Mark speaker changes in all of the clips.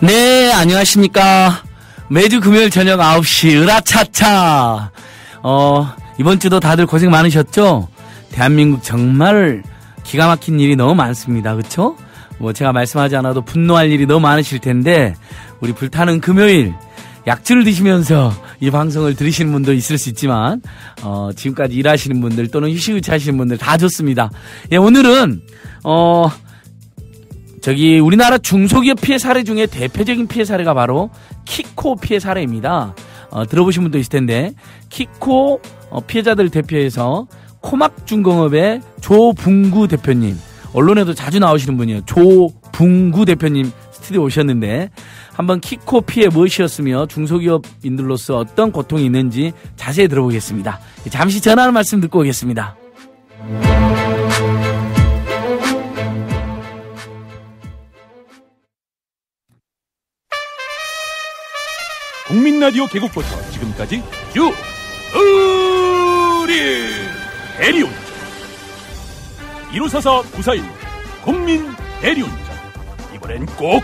Speaker 1: 네, 안녕하십니까. 매주 금요일 저녁 9시 으라차차. 이번 주도 다들 고생 많으셨죠? 대한민국 정말 기가 막힌 일이 너무 많습니다. 그쵸? 뭐 제가 말씀하지 않아도 분노할 일이 너무 많으실 텐데, 우리 불타는 금요일 약주를 드시면서 이 방송을 들으시는 분도 있을 수 있지만, 지금까지 일하시는 분들 또는 휴식을 취하시는 분들 다 좋습니다. 예, 오늘은 우리나라 중소기업 피해 사례 중에 대표적인 피해 사례가 바로 키코 피해 사례입니다. 들어보신 분도 있을 텐데, 키코 피해자들 대표해서 코막중공업의 조붕구 대표님, 언론에도 자주 나오시는 분이에요. 조붕구 대표님 스튜디오 오셨는데, 한번 키코 피해 무엇이었으며 중소기업인들로서 어떤 고통이 있는지 자세히 들어보겠습니다. 잠시 전하는 말씀 듣고 오겠습니다.
Speaker 2: 국민라디오 개국부터 지금까지 쭉 우리 대리운전 1544-941 국민 대리운전, 이번엔 꼭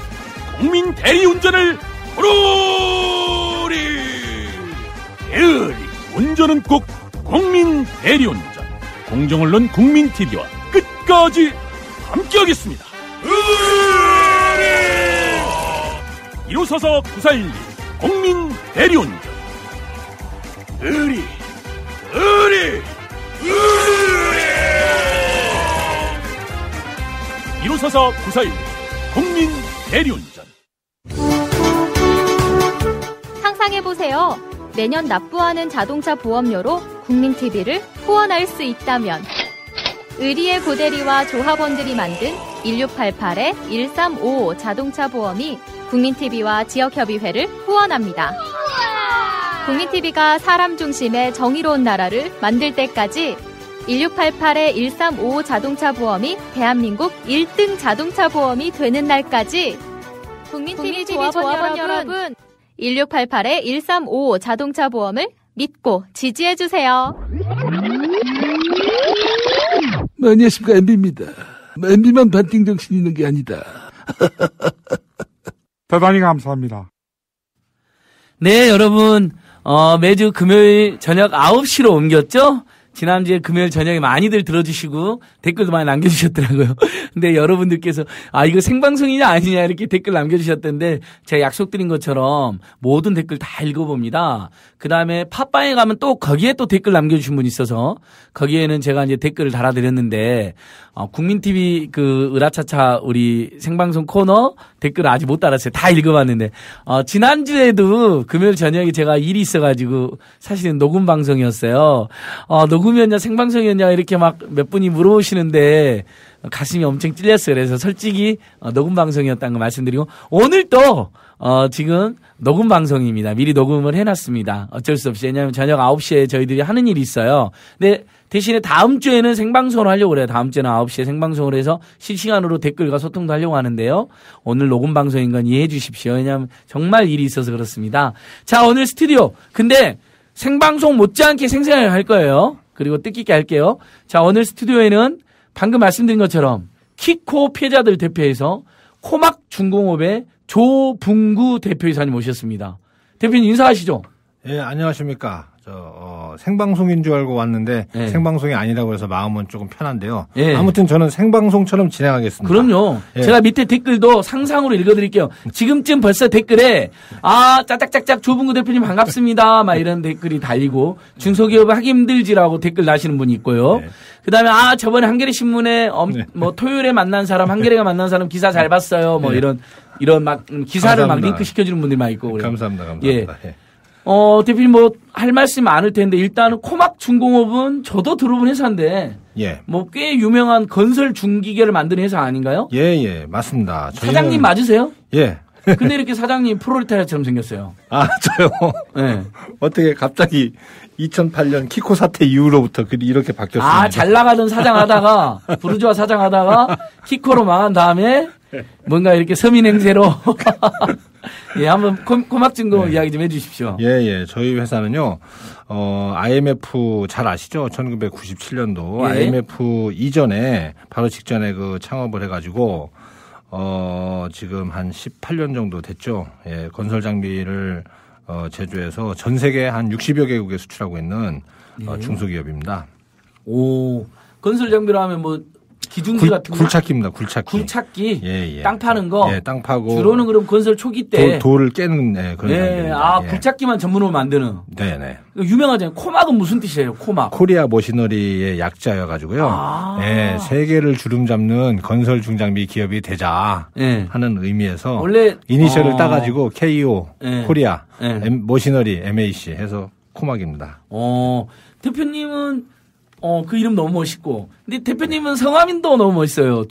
Speaker 2: 국민 대리운전을 부르리. 대리 운전은 꼭 국민 대리운전. 공정언론 국민TV와 끝까지 함께하겠습니다. 1544-941 국민 대리운전. 의리 1544-941 국민 대리운전.
Speaker 3: 상상해보세요. 매년 납부하는 자동차 보험료로 국민TV를 후원할 수 있다면, 의리의 고대리와 조합원들이 만든 1688-1355 자동차 보험이 국민TV와 지역협의회를 후원합니다. 국민TV가 사람 중심의 정의로운 나라를 만들 때까지 1688-1355 자동차 보험이 대한민국 1등 자동차 보험이 되는 날까지 국민TV 조합원 여러분, 1688-1355 자동차 보험을 믿고 지지해주세요.
Speaker 4: 안녕하십니까, MB입니다. MB만 반띵 정신 있는 게 아니다.
Speaker 5: 대단히 감사합니다.
Speaker 1: 네, 여러분, 매주 금요일 저녁 9시로 옮겼죠? 지난주에 금요일 저녁에 많이들 들어주시고 댓글도 많이 남겨주셨더라고요. 근데 여러분들께서 이거 생방송이냐 아니냐 이렇게 댓글 남겨주셨던데, 제가 약속드린 것처럼 모든 댓글 다 읽어봅니다. 그 다음에 팟빵에 가면 또 거기에 또 댓글 남겨주신 분이 있어서 거기에는 제가 이제 댓글을 달아드렸는데, 국민TV 으라차차 우리 생방송 코너 댓글을 아직 못 달았어요. 다 읽어봤는데, 지난주에도 금요일 저녁에 제가 일이 있어가지고 사실은 녹음 방송이었어요. 녹음이었냐 생방송이었냐 이렇게 막 몇 분이 물어보시는데 가슴이 엄청 찔렸어요. 그래서 솔직히 녹음 방송이었다는 거 말씀드리고, 오늘 또 지금 녹음 방송입니다. 미리 녹음을 해놨습니다. 어쩔 수 없이. 왜냐하면 저녁 9시에 저희들이 하는 일이 있어요. 근데 대신에 다음 주에는 생방송을 하려고 그래요. 다음 주에는 9시에 생방송을 해서 실시간으로 댓글과 소통도 하려고 하는데요. 오늘 녹음 방송인 건 이해해 주십시오. 왜냐하면 정말 일이 있어서 그렇습니다. 자, 오늘 스튜디오. 근데 생방송 못지않게 생생하게 할 거예요. 그리고 뜻깊게 할게요. 자, 오늘 스튜디오에는 방금 말씀드린 것처럼 키코 피해자들 대표해서 코막중공업의 조붕구 대표이사님 모셨습니다. 대표님 인사하시죠.
Speaker 6: 예, 안녕하십니까. 생방송인 줄 알고 왔는데 생방송이 아니라고 해서 마음은 조금 편한데요. 아무튼 저는 생방송처럼 진행하겠습니다.
Speaker 1: 그럼요. 제가 밑에 댓글도 상상으로 읽어드릴게요. 지금쯤 벌써 댓글에 짜짝짝짝 조붕구 대표님 반갑습니다 막 이런 댓글이 달리고, 중소기업 하기 힘들지라고 댓글 다시는 분이 있고요. 그 다음에 저번에 한겨레 신문에 뭐 토요일에 만난 사람, 한겨레가 만난 사람 기사 잘 봤어요 뭐 이런 막 기사를
Speaker 6: 감사합니다.
Speaker 1: 막 링크 시켜주는 분들이 많이 있고 그래요.
Speaker 6: 감사합니다.
Speaker 1: 예. 대표님 뭐 할 말씀 많을 텐데, 일단은 코막중공업은 저도 들어본 회사인데, 뭐 꽤 유명한 건설 중기계를 만드는 회사 아닌가요?
Speaker 6: 예, 맞습니다.
Speaker 1: 사장님 맞으세요?
Speaker 6: 예.
Speaker 1: 근데 이렇게 사장님 프롤레타리아처럼 생겼어요.
Speaker 6: 저요?
Speaker 1: 네.
Speaker 6: 어떻게 갑자기 2008년 키코 사태 이후로부터 이렇게 바뀌었습니다.
Speaker 1: 잘 나가던 사장 하다가, 부르주아 사장 하다가 키코로 망한 다음에 뭔가 이렇게 서민 행세로 예, 한번 코막중공업 이야기 좀 해주십시오.
Speaker 6: 예. 저희 회사는요, IMF 잘 아시죠? 1997년도 IMF 이전에 바로 직전에 창업을 해가지고 지금 한 18년 정도 됐죠. 예, 건설 장비를 제조해서 전 세계 한 60여 개국에 수출하고 있는 중소기업입니다.
Speaker 1: 오, 건설 장비로 하면 뭐 기중지 같은 거?
Speaker 6: 굴착기입니다. 굴착기.
Speaker 1: 굴착기.
Speaker 6: 예.
Speaker 1: 땅 파는 거.
Speaker 6: 예, 땅 파고.
Speaker 1: 주로는 그럼 건설 초기 때
Speaker 6: 돌을 깨는 그런 장비입니다.
Speaker 1: 굴착기만 전문으로 만드는.
Speaker 6: 네네.
Speaker 1: 유명하잖아요. 코막은 무슨 뜻이에요? 코막.
Speaker 6: 코리아 머시너리의 약자여 가지고요. 예, 세계를 주름 잡는 건설 중장비 기업이 되자 하는 의미에서 원래 이니셜을 따가지고 KO 코리아 머시너리 MAC 해서 코막입니다.
Speaker 1: 대표님은 그 이름 너무 멋있고. 근데 대표님은 성함도 너무 멋있어요.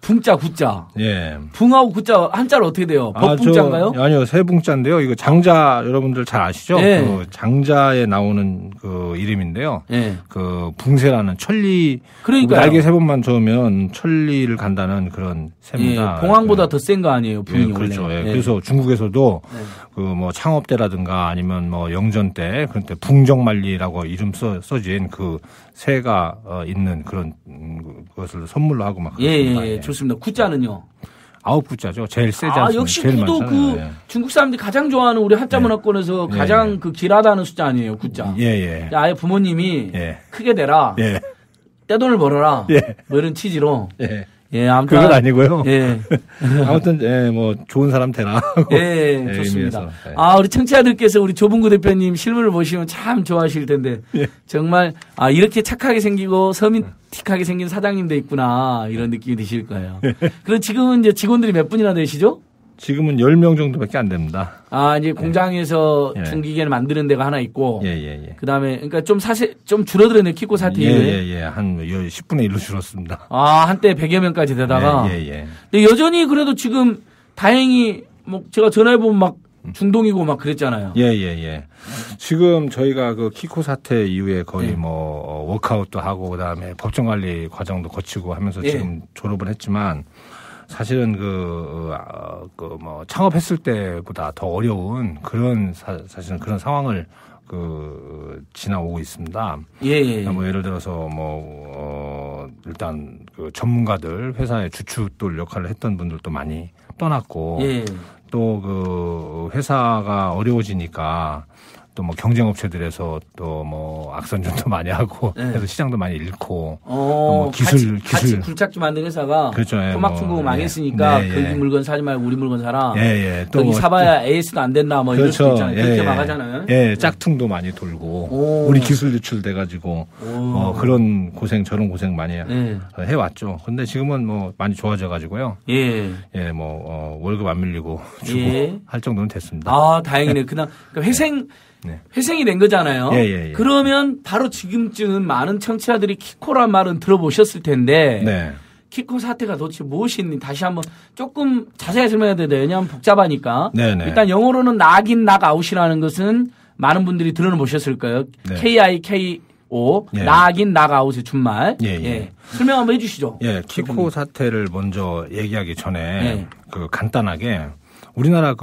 Speaker 1: 붕자, 구자.
Speaker 6: 예.
Speaker 1: 붕하고 구자 한자로 어떻게 돼요? 법붕자인가요?
Speaker 6: 아니요, 세 붕자인데요. 이거 장자 여러분들 잘 아시죠?
Speaker 1: 예.
Speaker 6: 그 장자에 나오는 그 이름인데요. 예. 그 붕새라는 천리.
Speaker 1: 그러니까요.
Speaker 6: 날개 세 번만 저으면 천리를 간다는 그런 새입니다.
Speaker 1: 예. 봉황보다 더 센 거 아니에요, 붕이.
Speaker 6: 예, 그렇죠. 예. 그래서 중국에서도 그 뭐 창업대라든가 아니면 뭐 영전대 그런 때 붕정만리라고 이름 써진 그 새가 있는 그런 것을 선물로 하고 막 그렇습니다.
Speaker 1: 예. 좋습니다. 구자는요?
Speaker 6: 9구자죠. 제일 세지 않습니까?
Speaker 1: 역시 구도 중국 사람들이 가장 좋아하는 우리 한자 문화권에서 가장 그 길하다는 숫자 아니에요, 구자.
Speaker 6: 예.
Speaker 1: 아예 부모님이 크게 되라. 떼돈을 벌어라. 뭐 이런 취지로. 아무튼
Speaker 6: 그건 아니고요.
Speaker 1: 예.
Speaker 6: 아무튼 뭐 좋은 사람 되라.
Speaker 1: 예, 좋습니다. 우리 청취자들께서 우리 조봉구 대표님 실물을 보시면 참 좋아하실 텐데 정말 이렇게 착하게 생기고 서민틱하게 생긴 사장님도 있구나 이런 느낌이 드실 거예요. 그럼 지금은 이제 직원들이 몇 분이나 되시죠?
Speaker 6: 지금은 10명 정도밖에 안 됩니다.
Speaker 1: 이제 공장에서 중기계를 만드는 데가 하나 있고.
Speaker 6: 예.
Speaker 1: 그 다음에, 그러니까 좀 줄어들었네요. 키코 사태 이후에.
Speaker 6: 예. 한 10분의 1로 줄었습니다.
Speaker 1: 한때 100여 명까지 되다가.
Speaker 6: 예.
Speaker 1: 근데 여전히 그래도 지금 다행히 뭐 제가 전화해보면 막 중동이고 막 그랬잖아요.
Speaker 6: 예. 지금 저희가 그 키코 사태 이후에 거의 뭐 워크아웃도 하고 그 다음에 법정 관리 과정도 거치고 하면서 지금 졸업을 했지만 사실은 뭐 창업했을 때보다 더 어려운 그런 사실은 그런 상황을 지나오고 있습니다.
Speaker 1: 예.
Speaker 6: 뭐 예를 들어서 일단 그 전문가들 회사의 주춧돌 역할을 했던 분들도 많이 떠났고 또 그 회사가 어려워지니까 또 뭐 경쟁업체들에서 또 뭐 악선전도 많이 하고 그래서 시장도 많이 잃고 뭐 기술
Speaker 1: 같이 굴착기 만든 회사가
Speaker 6: 그렇죠.
Speaker 1: 토막 중국 망했으니까 거기 물건 사지 말고 우리 물건 사라.
Speaker 6: 또
Speaker 1: 거기 사봐야 AS도 안 된다 뭐 이럴 수도 있잖아요. 그렇게 막 하잖아요.
Speaker 6: 짝퉁도 많이 돌고 우리 기술 유출돼 가지고 그런 고생 저런 고생 많이 해왔죠. 근데 지금은 뭐 많이 좋아져 가지고요. 뭐 월급 안 밀리고 주고 할 정도는 됐습니다.
Speaker 1: 다행이네. 그냥 회생이 된 거잖아요. 그러면 바로 지금쯤 많은 청취자들이 키코란 말은 들어보셨을 텐데 키코 사태가 도대체 무엇인지 다시 한번 조금 자세히 설명해야 돼요. 왜냐하면 복잡하니까. 일단 영어로는 낙인 낙아웃이라는 것은 많은 분들이 들어보셨을 거예요. KIKO 낙인 낙아웃의 준말. 설명 한번 해주시죠.
Speaker 6: 키코 사태를 먼저 얘기하기 전에 간단하게 우리나라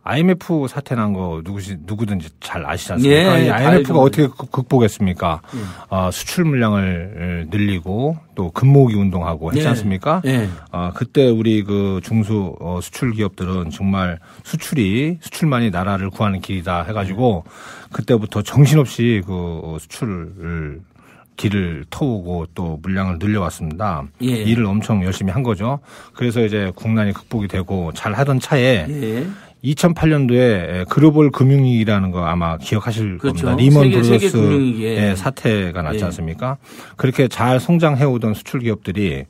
Speaker 6: IMF 사태 난 거 누구든지 잘 아시지 않습니까? 이 IMF가 어떻게 극복했습니까? 수출 물량을 늘리고 또 금모으기 운동하고 했지 않습니까? 그때 우리 중수 수출 기업들은 정말 수출만이 나라를 구하는 길이다 해가지고 그때부터 정신없이 수출을 길을 터오고 또 물량을 늘려왔습니다. 일을 엄청 열심히 한 거죠. 그래서 이제 국난이 극복이 되고 잘 하던 차에 2008년도에 글로벌 금융위기라는 거 아마 기억하실 겁니다. 리먼 브러더스 사태가 났지 않습니까? 그렇게 잘 성장해오던 수출 기업들이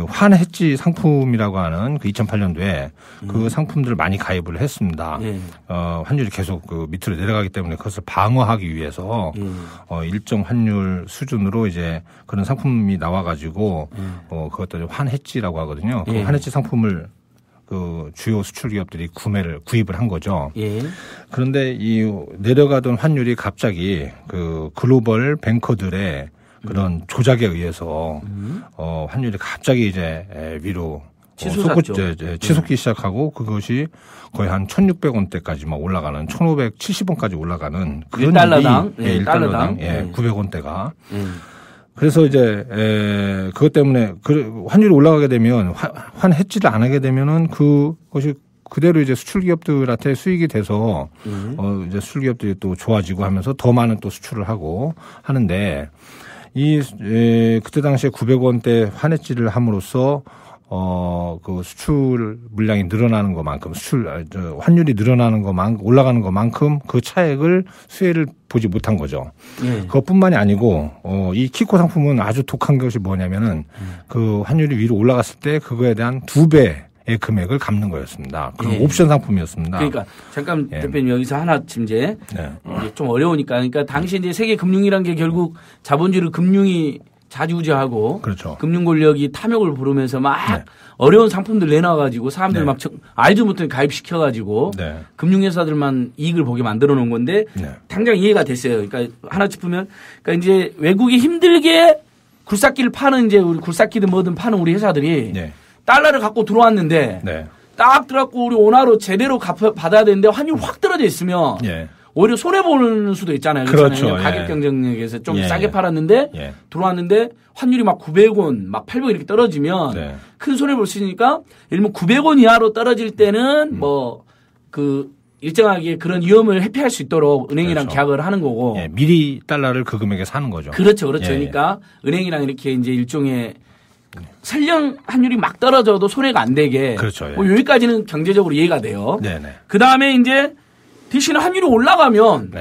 Speaker 6: 환해지 상품이라고 하는 2008년도에 그 상품들을 많이 가입을 했습니다. 환율이 계속 밑으로 내려가기 때문에 그것을 방어하기 위해서 일정 환율 수준으로 이제 그런 상품이 나와가지고 그것들을 환해지라고 하거든요. 그 환해지 상품을 주요 수출 기업들이 구입을 한 거죠. 그런데 이 내려가던 환율이 갑자기 글로벌 뱅커들의 그런 조작에 의해서 환율이 갑자기 이제 위로 치솟기 시작하고 그것이 거의 한 1,600원대까지 막 올라가는 1,570원까지 올라가는 그런
Speaker 1: 1달러당
Speaker 6: 1달러당 900원대가 그래서 이제 그것 때문에 환율이 올라가게 되면 환해지를 안 하게 되면은 그것이 그대로 이제 수출 기업들한테 수익이 돼서 이제 수출 기업들이 또 좋아지고 하면서 더 많은 또 수출을 하고 하는데 그때 당시에 900원대 환해지를 함으로써 그 수출 물량이 늘어나는 것만큼 환율이 늘어나는 것만큼 올라가는 것만큼 그 차액을 수혜를 보지 못한 거죠. 그것뿐만이 아니고 이 키코 상품은 아주 독한 것이 뭐냐면은 그 환율이 위로 올라갔을 때 그거에 대한 2배의 금액을 갚는 거였습니다. 그 옵션 상품이었습니다.
Speaker 1: 그러니까 잠깐 대표님 여기서 하나 이제 좀 어려우니까 그러니까 당시 이제 세계 금융이란 게 결국 자본주의를 금융이 자주우지하고
Speaker 6: 그렇죠.
Speaker 1: 금융 권력이 탐욕을 부르면서 막 어려운 상품들 내놔가지고 사람들 막 알지 못하게 가입시켜가지고 금융회사들만 이익을 보게 만들어 놓은 건데 당장 이해가 됐어요. 그러니까 하나 짚으면 그러니까 이제 외국이 힘들게 굴삭기를 파는 이제 우리 굴삭기든 뭐든 파는 우리 회사들이 달러를 갖고 들어왔는데 딱 들어갖고 우리 원화로 제대로 받아야 되는데 환율이 확 떨어져 있으면 오히려 손해보는 수도 있잖아요.
Speaker 6: 그렇죠.
Speaker 1: 가격 경쟁력에서 좀 싸게 팔았는데 들어왔는데 환율이 막 900원, 막 800원 이렇게 떨어지면 큰 손해볼 수 있으니까 예를 들면 900원 이하로 떨어질 때는 뭐 그 일정하게 그런 위험을 회피할 수 있도록 은행이랑 계약을 하는 거고.
Speaker 6: 미리 달러를 그 금액에 사는 거죠.
Speaker 1: 그렇죠. 그러니까 은행이랑 이렇게 이제 일종의 설령 환율이 막 떨어져도 손해가 안 되게.
Speaker 6: 그렇죠.
Speaker 1: 뭐 여기까지는 경제적으로 이해가 돼요. 그 다음에 이제 대신에 환율이 올라가면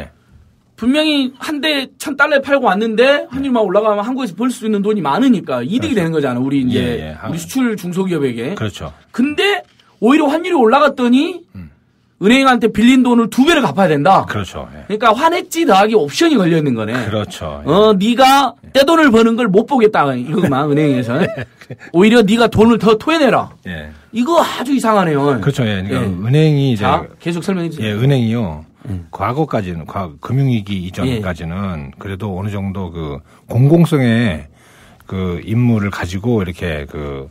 Speaker 1: 분명히 한 대 1,000달러에 팔고 왔는데 환율만 올라가면 한국에서 벌 수 있는 돈이 많으니까 이득이 되는 거잖아. 우리 이제 우리 수출 중소기업에게.
Speaker 6: 그렇죠.
Speaker 1: 근데 오히려 환율이 올라갔더니 은행한테 빌린 돈을 2배를 갚아야 된다.
Speaker 6: 그렇죠.
Speaker 1: 그러니까 환해지 더하기 옵션이 걸려 있는 거네.
Speaker 6: 그렇죠.
Speaker 1: 네가 떼돈을 버는 걸 못 보겠다. 이거만 은행에서. 오히려 네가 돈을 더 토해내라. 이거 아주 이상하네요.
Speaker 6: 그렇죠. 그러니까 은행이 이제
Speaker 1: 계속 설명해 주세요.
Speaker 6: 은행이요. 과거까지는 금융위기 이전까지는 그래도 어느 정도 그 공공성의 그 임무를 가지고 이렇게 그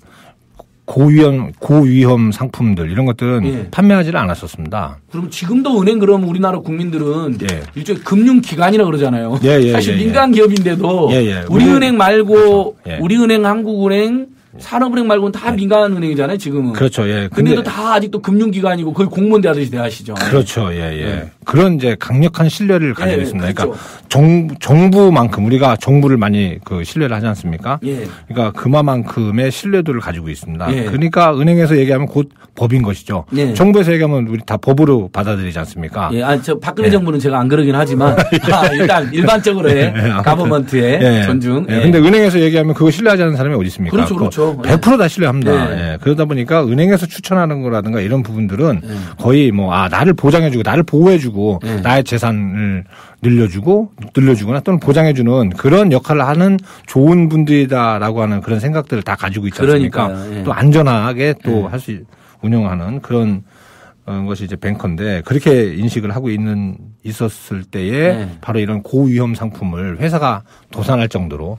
Speaker 6: 고위험 상품들 이런 것들은 판매하지를 않았었습니다.
Speaker 1: 그럼 지금도 은행 그럼 우리나라 국민들은 일종의 금융기관이라 그러잖아요. 사실 민간 기업인데도 우리은행 말고 우리은행, 한국은행, 산업은행 말고는 다 민간은행이잖아요, 지금은.
Speaker 6: 그렇죠,
Speaker 1: 근데도 다 아직도 금융기관이고 거의 공무원 대하듯이 대하시죠.
Speaker 6: 그렇죠, 그런 이제 강력한 신뢰를 가지고 있습니다. 그렇죠. 그러니까 정부만큼 우리가 정부를 많이 그 신뢰를 하지 않습니까? 그러니까 그만큼의 신뢰도를 가지고 있습니다. 그러니까 은행에서 얘기하면 곧 법인 것이죠. 정부에서 얘기하면 우리 다 법으로 받아들이지 않습니까?
Speaker 1: 저 박근혜 정부는 제가 안 그러긴 하지만 일단 일반적으로의 가버먼트의 존중.
Speaker 6: 근데 은행에서 얘기하면 그거 신뢰하지 않는 사람이 어디 있습니까?
Speaker 1: 그렇죠.
Speaker 6: 100% 다 신뢰합니다. 그러다 보니까 은행에서 추천하는 거라든가 이런 부분들은 거의 나를 보장해주고 나를 보호해주고 나의 재산을 늘려주거나 또는 보장해주는 그런 역할을 하는 좋은 분들이다라고 하는 그런 생각들을 다 가지고 있지 않습니까? 또 안전하게 또 할 수 운영하는 그런 것이 이제 뱅커인데 그렇게 인식을 하고 있었을 때에 바로 이런 고위험 상품을 회사가 도산할 정도로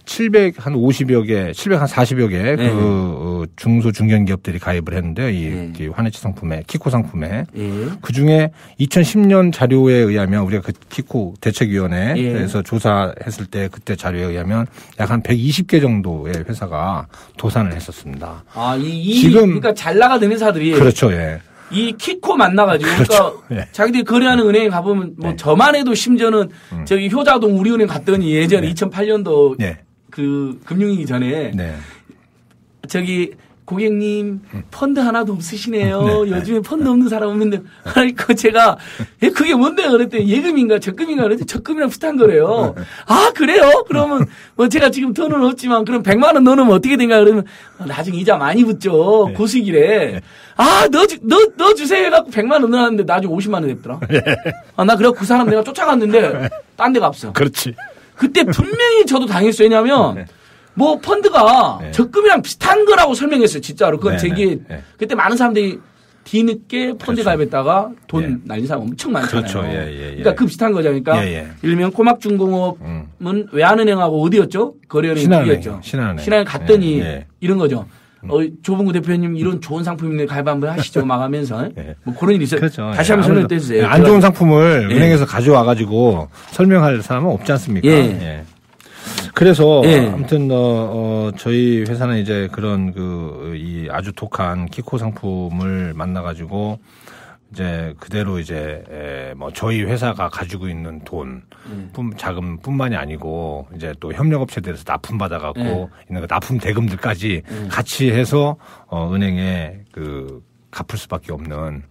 Speaker 6: 740여 개 그 중소 중견 기업들이 가입을 했는데요. 이 환해지 상품에 키코 상품에 그 중에 2010년 자료에 의하면 우리가 그 키코 대책위원회에서 조사했을 때 그때 자료에 의하면 약 한 120개 정도의 회사가 도산을 했었습니다.
Speaker 1: 지금 그러니까 잘 나가는 회사들이
Speaker 6: 그렇죠.
Speaker 1: 이 키코 만나가지고 그러니까 자기들이 거래하는 은행에 가보면 뭐 저만 해도 심지어는 저기 효자동 우리은행 갔더니 예전에 2008년도 그 금융위기 전에 저기 고객님 펀드 하나도 없으시네요. 요즘에 펀드 없는 사람 없는데 그러니까 제가 그게 뭔데 그랬더니 예금인가 적금인가 그랬더니 적금이랑 비슷한 거래요. 아 그래요? 그러면 뭐 제가 지금 돈은 없지만 그럼 100만 원 넣으면 어떻게 된가 그러면 나중에 이자 많이 붙죠. 고수익이래. 너 주세요 해갖고 100만 원 넣었는데 나중에 50만 원 냈더라. 나 그래갖고 그 사람 내가 쫓아갔는데 딴 데가 없어.
Speaker 6: 그렇지.
Speaker 1: 그때 분명히 저도 당했어요. 왜냐면 뭐 펀드가 적금이랑 비슷한 거라고 설명했어요. 진짜로. 그건 제기에 그때 많은 사람들이 뒤늦게 펀드 가입했다가 돈 날린 사람 엄청 많잖아요.
Speaker 6: 그렇죠.
Speaker 1: 그러니까 그 비슷한 거죠. 그러니까 예를 들면 코막중공업은 외환은행하고 어디였죠? 거래은행 어디였죠? 신한은행 갔더니 이런 거죠. 조봉구 대표님 이런 좋은 상품인데 가입 한번 하시죠. 막 하면서 뭐 그런 일이 있어요.
Speaker 6: 그렇죠.
Speaker 1: 다시 한번 설명해 주세요.
Speaker 6: 안 좋은 상품을 은행에서 가져와 가지고 설명할 사람은 없지 않습니까? 그래서
Speaker 1: 예.
Speaker 6: 아무튼 저희 회사는 이제 그런 이 아주 독한 키코 상품을 만나가지고 이제 그대로 이제 뭐 저희 회사가 가지고 있는 돈 자금뿐만이 아니고 이제 또 협력업체들에서 납품 받아갖고 있는 그 납품 대금들까지 같이 해서 은행에 갚을 수밖에 없는.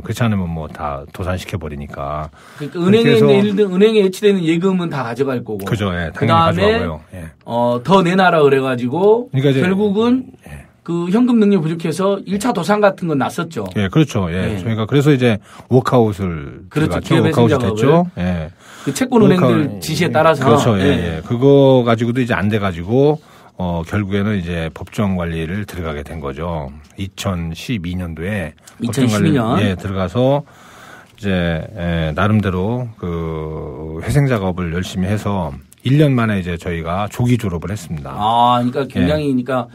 Speaker 6: 그렇지 않으면 뭐 다 도산시켜 버리니까.
Speaker 1: 그러니까 은행에 있는 일등 은행에 예치되는 예금은 다 가져갈 거고.
Speaker 6: 그죠, 예, 당연히 가져가고요. 예.
Speaker 1: 더 내놔라 그래가지고
Speaker 6: 그러니까
Speaker 1: 결국은 그 현금 능력 부족해서 1차 도산 같은 건 났었죠.
Speaker 6: 예, 그렇죠. 예. 저희가 그래서 이제 워크아웃을
Speaker 1: 그렇죠.
Speaker 6: 워크아웃이 됐죠. 예.
Speaker 1: 그 채권 은행들 지시에 따라서.
Speaker 6: 그렇죠. 예. 그거 가지고도 이제 안 돼 가지고 결국에는 이제 법정 관리를 들어가게 된 거죠. 2012년도에 법정 관리에 들어가서 이제 나름대로 그 회생 작업을 열심히 해서 1년 만에 이제 저희가 조기 졸업을 했습니다.
Speaker 1: 그러니까 굉장히 그러니까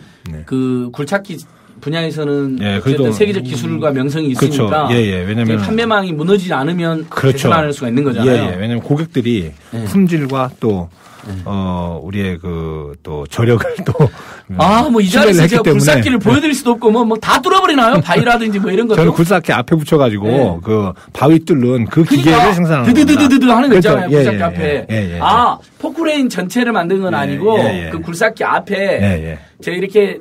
Speaker 1: 그 굴착기 분야에서는 어쨌든 세계적 기술과 명성이 있으니까
Speaker 6: 그렇죠. 왜냐면
Speaker 1: 판매망이 무너지지 않으면 개선할 수가 있는 거잖아요.
Speaker 6: 왜냐면 고객들이 품질과 또 우리의 또 저력을 또.
Speaker 1: 뭐 이 자리에서 제가 굴삭기를 보여드릴 수도 없고 뭐 다 뚫어버리나요? 바위라든지 뭐 이런 것도.
Speaker 6: 저는 굴삭기 앞에 붙여가지고 그 바위 뚫는 그 기계를 생산하는 겁니다.
Speaker 1: 드드드드드 하는 거 있잖아요. 굴삭기 앞에. 포크레인 전체를 만든 건 아니고 그 굴삭기 앞에 제가 이렇게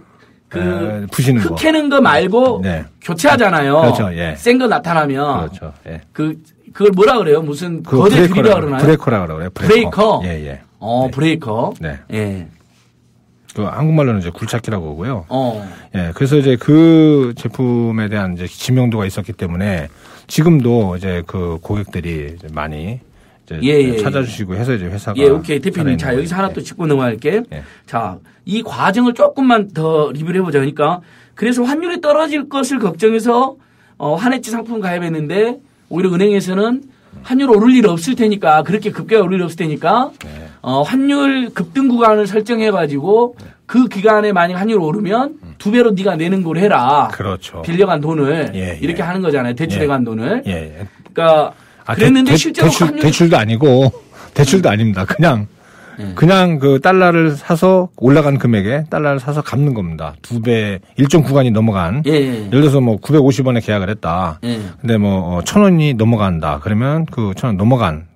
Speaker 6: 부시는 거.
Speaker 1: 흙 캐는 거 말고 교체하잖아요.
Speaker 6: 그렇죠.
Speaker 1: 센 거 나타나면.
Speaker 6: 그렇죠.
Speaker 1: 그걸 뭐라 그래요? 무슨 거대 드리라 그러나요?
Speaker 6: 브레이커라 그래요.
Speaker 1: 브레이커. 브레이커.
Speaker 6: 네. 그 한국말로는 이제 굴착기라고 하고요. 그래서 이제 그 제품에 대한 이제 지명도가 있었기 때문에 지금도 이제 그 고객들이 이제 많이 이제 찾아주시고 해서 이제 회사가.
Speaker 1: 오케이. 대표님. 자, 여기서 하나 또 짚고 넘어갈게. 자, 이 과정을 조금만 더 리뷰를 해보자. 그러니까 그래서 환율이 떨어질 것을 걱정해서 한해치 상품 가입했는데 오히려 은행에서는 환율 오를 일 없을 테니까 그렇게 급격하게 오를 일 없을 테니까 환율 급등 구간을 설정해 가지고 그 기간에 만약 환율 오르면 2배로 네가 내는 걸 해라.
Speaker 6: 그렇죠.
Speaker 1: 빌려간 돈을 이렇게 하는 거잖아요. 대출해간 돈을. 그러니까 그랬는데 실제로
Speaker 6: 대출도 아니고 대출도 아닙니다. 그냥 그 달러를 사서 올라간 금액에 달러를 사서 갚는 겁니다. 2배 일정 구간이 넘어간. 예를 들어서 뭐 950원에 계약을 했다. 근데 뭐 1,000원이 넘어간다. 그러면 그 1,000원 넘어간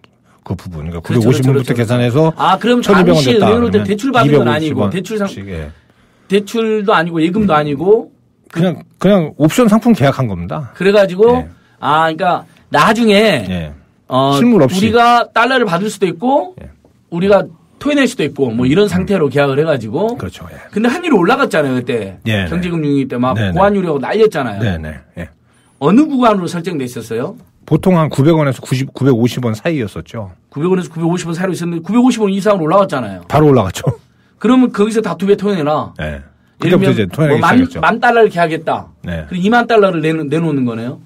Speaker 6: 그 부분. 그러니까 950원부터 계산해서
Speaker 1: 그럼
Speaker 6: 1,200원 됐다.
Speaker 1: 은행으로 때 대출 받은 건 아니고 대출도 아니고 예금도 아니고
Speaker 6: 그냥 옵션 상품 계약한 겁니다.
Speaker 1: 그래가지고 그러니까 나중에
Speaker 6: 실물 없이
Speaker 1: 우리가 달러를 받을 수도 있고 우리가 토해낼 수도 있고 뭐 이런 상태로 계약을 해가지고.
Speaker 6: 그렇죠.
Speaker 1: 근데 환율이 올라갔잖아요 그때. 경제금융위기 때 막 고환율이라고 날렸잖아요. 어느 구간으로 설정돼 있었어요?
Speaker 6: 보통 한 900원에서 950원 사이였었죠.
Speaker 1: 900원에서 950원 사이로 있었는데 950원 이상으로 올라갔잖아요.
Speaker 6: 바로 올라갔죠.
Speaker 1: 그러면 거기서 다 2배 토해내라. 예를 들면
Speaker 6: 이제 토해내기 시작했죠.
Speaker 1: 10,000달러를 계약했다. 그럼 20,000달러를 내놓는 거네요.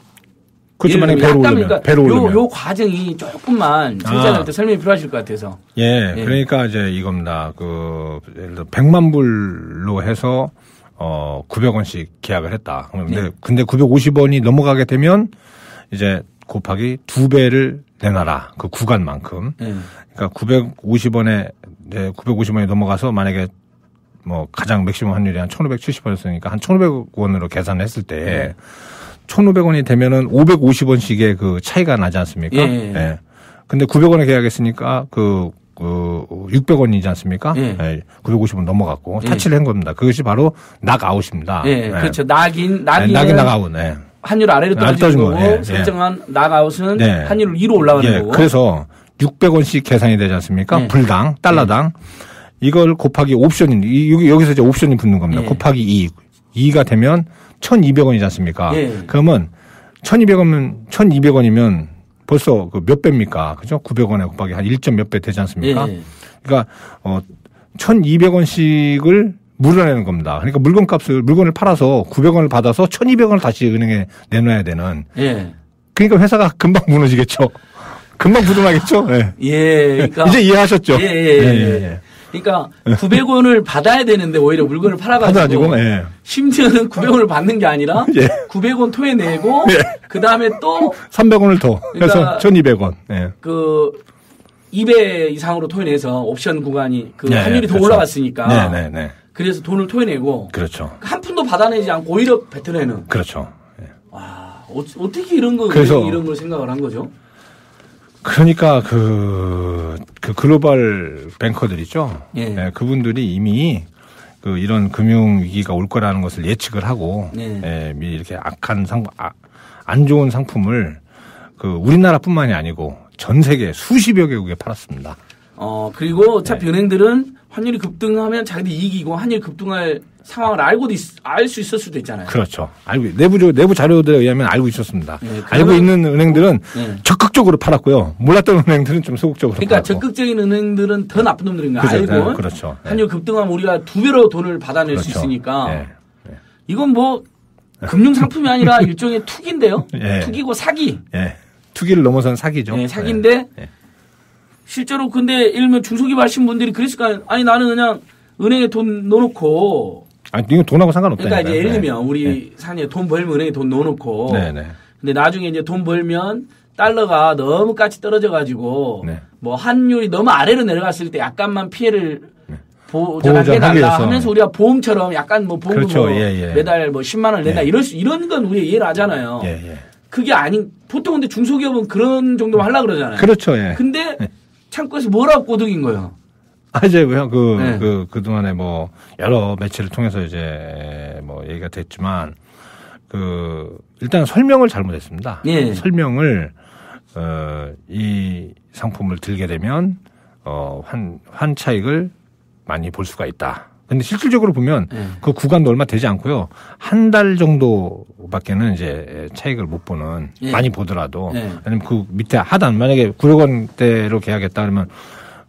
Speaker 6: 그렇죠. 만약에 배로 올리면. 배로 올리면.
Speaker 1: 요 과정이 조금만 청자들한테 설명이 필요하실 것 같아서.
Speaker 6: 그러니까 이제 이겁니다. 예를 들어 100만 불로 해서 900원씩 계약을 했다. 근데 950원이 넘어가게 되면 이제 곱하기 2배를 내놔라. 그 구간만큼. 그러니까 950원이 넘어가서 만약에 뭐 가장 맥시멈 환율이 한 1,570원이었으니까 한 1,500원으로 계산했을 때 1,500원이 되면은 550원씩의 그 차이가 나지 않습니까? 근데 900원에 계약했으니까 600원이지 않습니까? 950원 넘어갔고 타치를 한 겁니다. 그것이 바로 낙아웃입니다.
Speaker 1: 그렇죠. 낙인
Speaker 6: 낙아웃.
Speaker 1: 환율 아래로 떨어진 거고 설정한 낙아웃은 환율 위로 올라가는 거고.
Speaker 6: 그래서 600원씩 계산이 되지 않습니까? 불당, 달러당. 이걸 곱하기 옵션이 여기서 이제 옵션이 붙는 겁니다. 곱하기 2가 되면 1,200원이지 않습니까? 그러면 1,200원이면 벌써 몇 배입니까? 그죠? 900원에 곱하기 한 1점 몇 배 되지 않습니까? 그러니까 1,200원씩을 물어내는 겁니다. 그러니까 물건을 팔아서 900원을 받아서 1,200원을 다시 은행에 내놔야 되는. 그러니까 회사가 금방 무너지겠죠. 금방 부도나겠죠.
Speaker 1: 그러니까
Speaker 6: 이제 이해하셨죠?
Speaker 1: 그러니까 900원을 받아야 되는데 오히려 물건을 팔아가지고 심지어는 900원을 받는 게 아니라 900원 토해내고 그 다음에 또
Speaker 6: 300원을 더. 그래서
Speaker 1: 그러니까
Speaker 6: 1,200원.
Speaker 1: 2배 이상으로 토해내서 옵션 구간이 그
Speaker 6: 네,
Speaker 1: 환율이 더
Speaker 6: 그렇죠.
Speaker 1: 올라갔으니까.
Speaker 6: 네네네.
Speaker 1: 그래서 돈을 토해내고.
Speaker 6: 그렇죠.
Speaker 1: 한 푼도 받아내지 않고 오히려 뱉어내는.
Speaker 6: 그렇죠. 예.
Speaker 1: 와, 어떻게 이런 걸 생각을 한 거죠?
Speaker 6: 그러니까 그 글로벌 뱅커들 있죠.
Speaker 1: 예.
Speaker 6: 예, 그분들이 이미 그 이런 금융 위기가 올 거라는 것을 예측을 하고
Speaker 1: 예.
Speaker 6: 예, 미리 이렇게 안 좋은 상품을 그 우리나라뿐만이 아니고 전 세계 수십여 개국에 팔았습니다.
Speaker 1: 그리고 어차피 은행들은 환율이 급등하면 자기들 이익이고 환율이 급등할 상황을 알 수 있을 수도 있잖아요.
Speaker 6: 그렇죠. 내부 자료들에 의하면 알고 있었습니다.
Speaker 1: 네,
Speaker 6: 알고 있는 은행들은
Speaker 1: 네.
Speaker 6: 적극적으로 팔았고요. 몰랐던 은행들은 좀 소극적으로
Speaker 1: 그러니까
Speaker 6: 팔았고.
Speaker 1: 적극적인 은행들은 더 나쁜 놈들인 거
Speaker 6: 그렇죠.
Speaker 1: 알고
Speaker 6: 네, 그렇죠.
Speaker 1: 환율 급등하면 우리가 2배로 돈을 받아낼
Speaker 6: 그렇죠.
Speaker 1: 수 있으니까
Speaker 6: 네. 네.
Speaker 1: 이건 뭐 금융 상품이 아니라 일종의 투기인데요.
Speaker 6: 예.
Speaker 1: 투기고 사기.
Speaker 6: 예. 투기를 넘어선 사기죠.
Speaker 1: 네, 사기인데
Speaker 6: 예.
Speaker 1: 실제로 근데 예를 들면 중소기업 하신 분들이 그랬을 거 아니에요. 아니 나는 그냥 은행에 돈 넣어놓고
Speaker 6: 아니, 이건 돈하고 상관없다니까요.
Speaker 1: 그러니까 이제 예를 들면 우리 산에 돈 벌면 은행에 돈 넣어놓고
Speaker 6: 네네.
Speaker 1: 근데 나중에 이제 돈 벌면 달러가 너무 까치 떨어져가지고
Speaker 6: 네.
Speaker 1: 뭐 환율이 너무 아래로 내려갔을 때 약간만 피해를
Speaker 6: 보호해달라
Speaker 1: 보호해달라 하면서 우리가 보험처럼 약간 뭐 보험금
Speaker 6: 그렇죠.
Speaker 1: 뭐
Speaker 6: 예.
Speaker 1: 매달 뭐 10만 원 낸다
Speaker 6: 예.
Speaker 1: 이런 건 우리 이해를 하잖아요.
Speaker 6: 예.
Speaker 1: 그게 아닌 보통 근데 중소기업은 그런 정도만 하려고 그러잖아요.
Speaker 6: 그렇죠. 예.
Speaker 1: 근데 창구에서 뭐라고 꼬드긴 거예요.
Speaker 6: 이제
Speaker 1: 네.
Speaker 6: 그동안에 뭐 여러 매체를 통해서 이제 뭐 얘기가 됐지만 일단 설명을 잘못했습니다.
Speaker 1: 예.
Speaker 6: 설명을 이 상품을 들게 되면 환 차익을 많이 볼 수가 있다. 근데 실질적으로 보면 그 구간도 얼마 되지 않고요. 한 달 정도밖에는 이제 차익을 못 보는 많이 보더라도 아니면 그 밑에 하단 만약에 9억 원대로 계약했다 그러면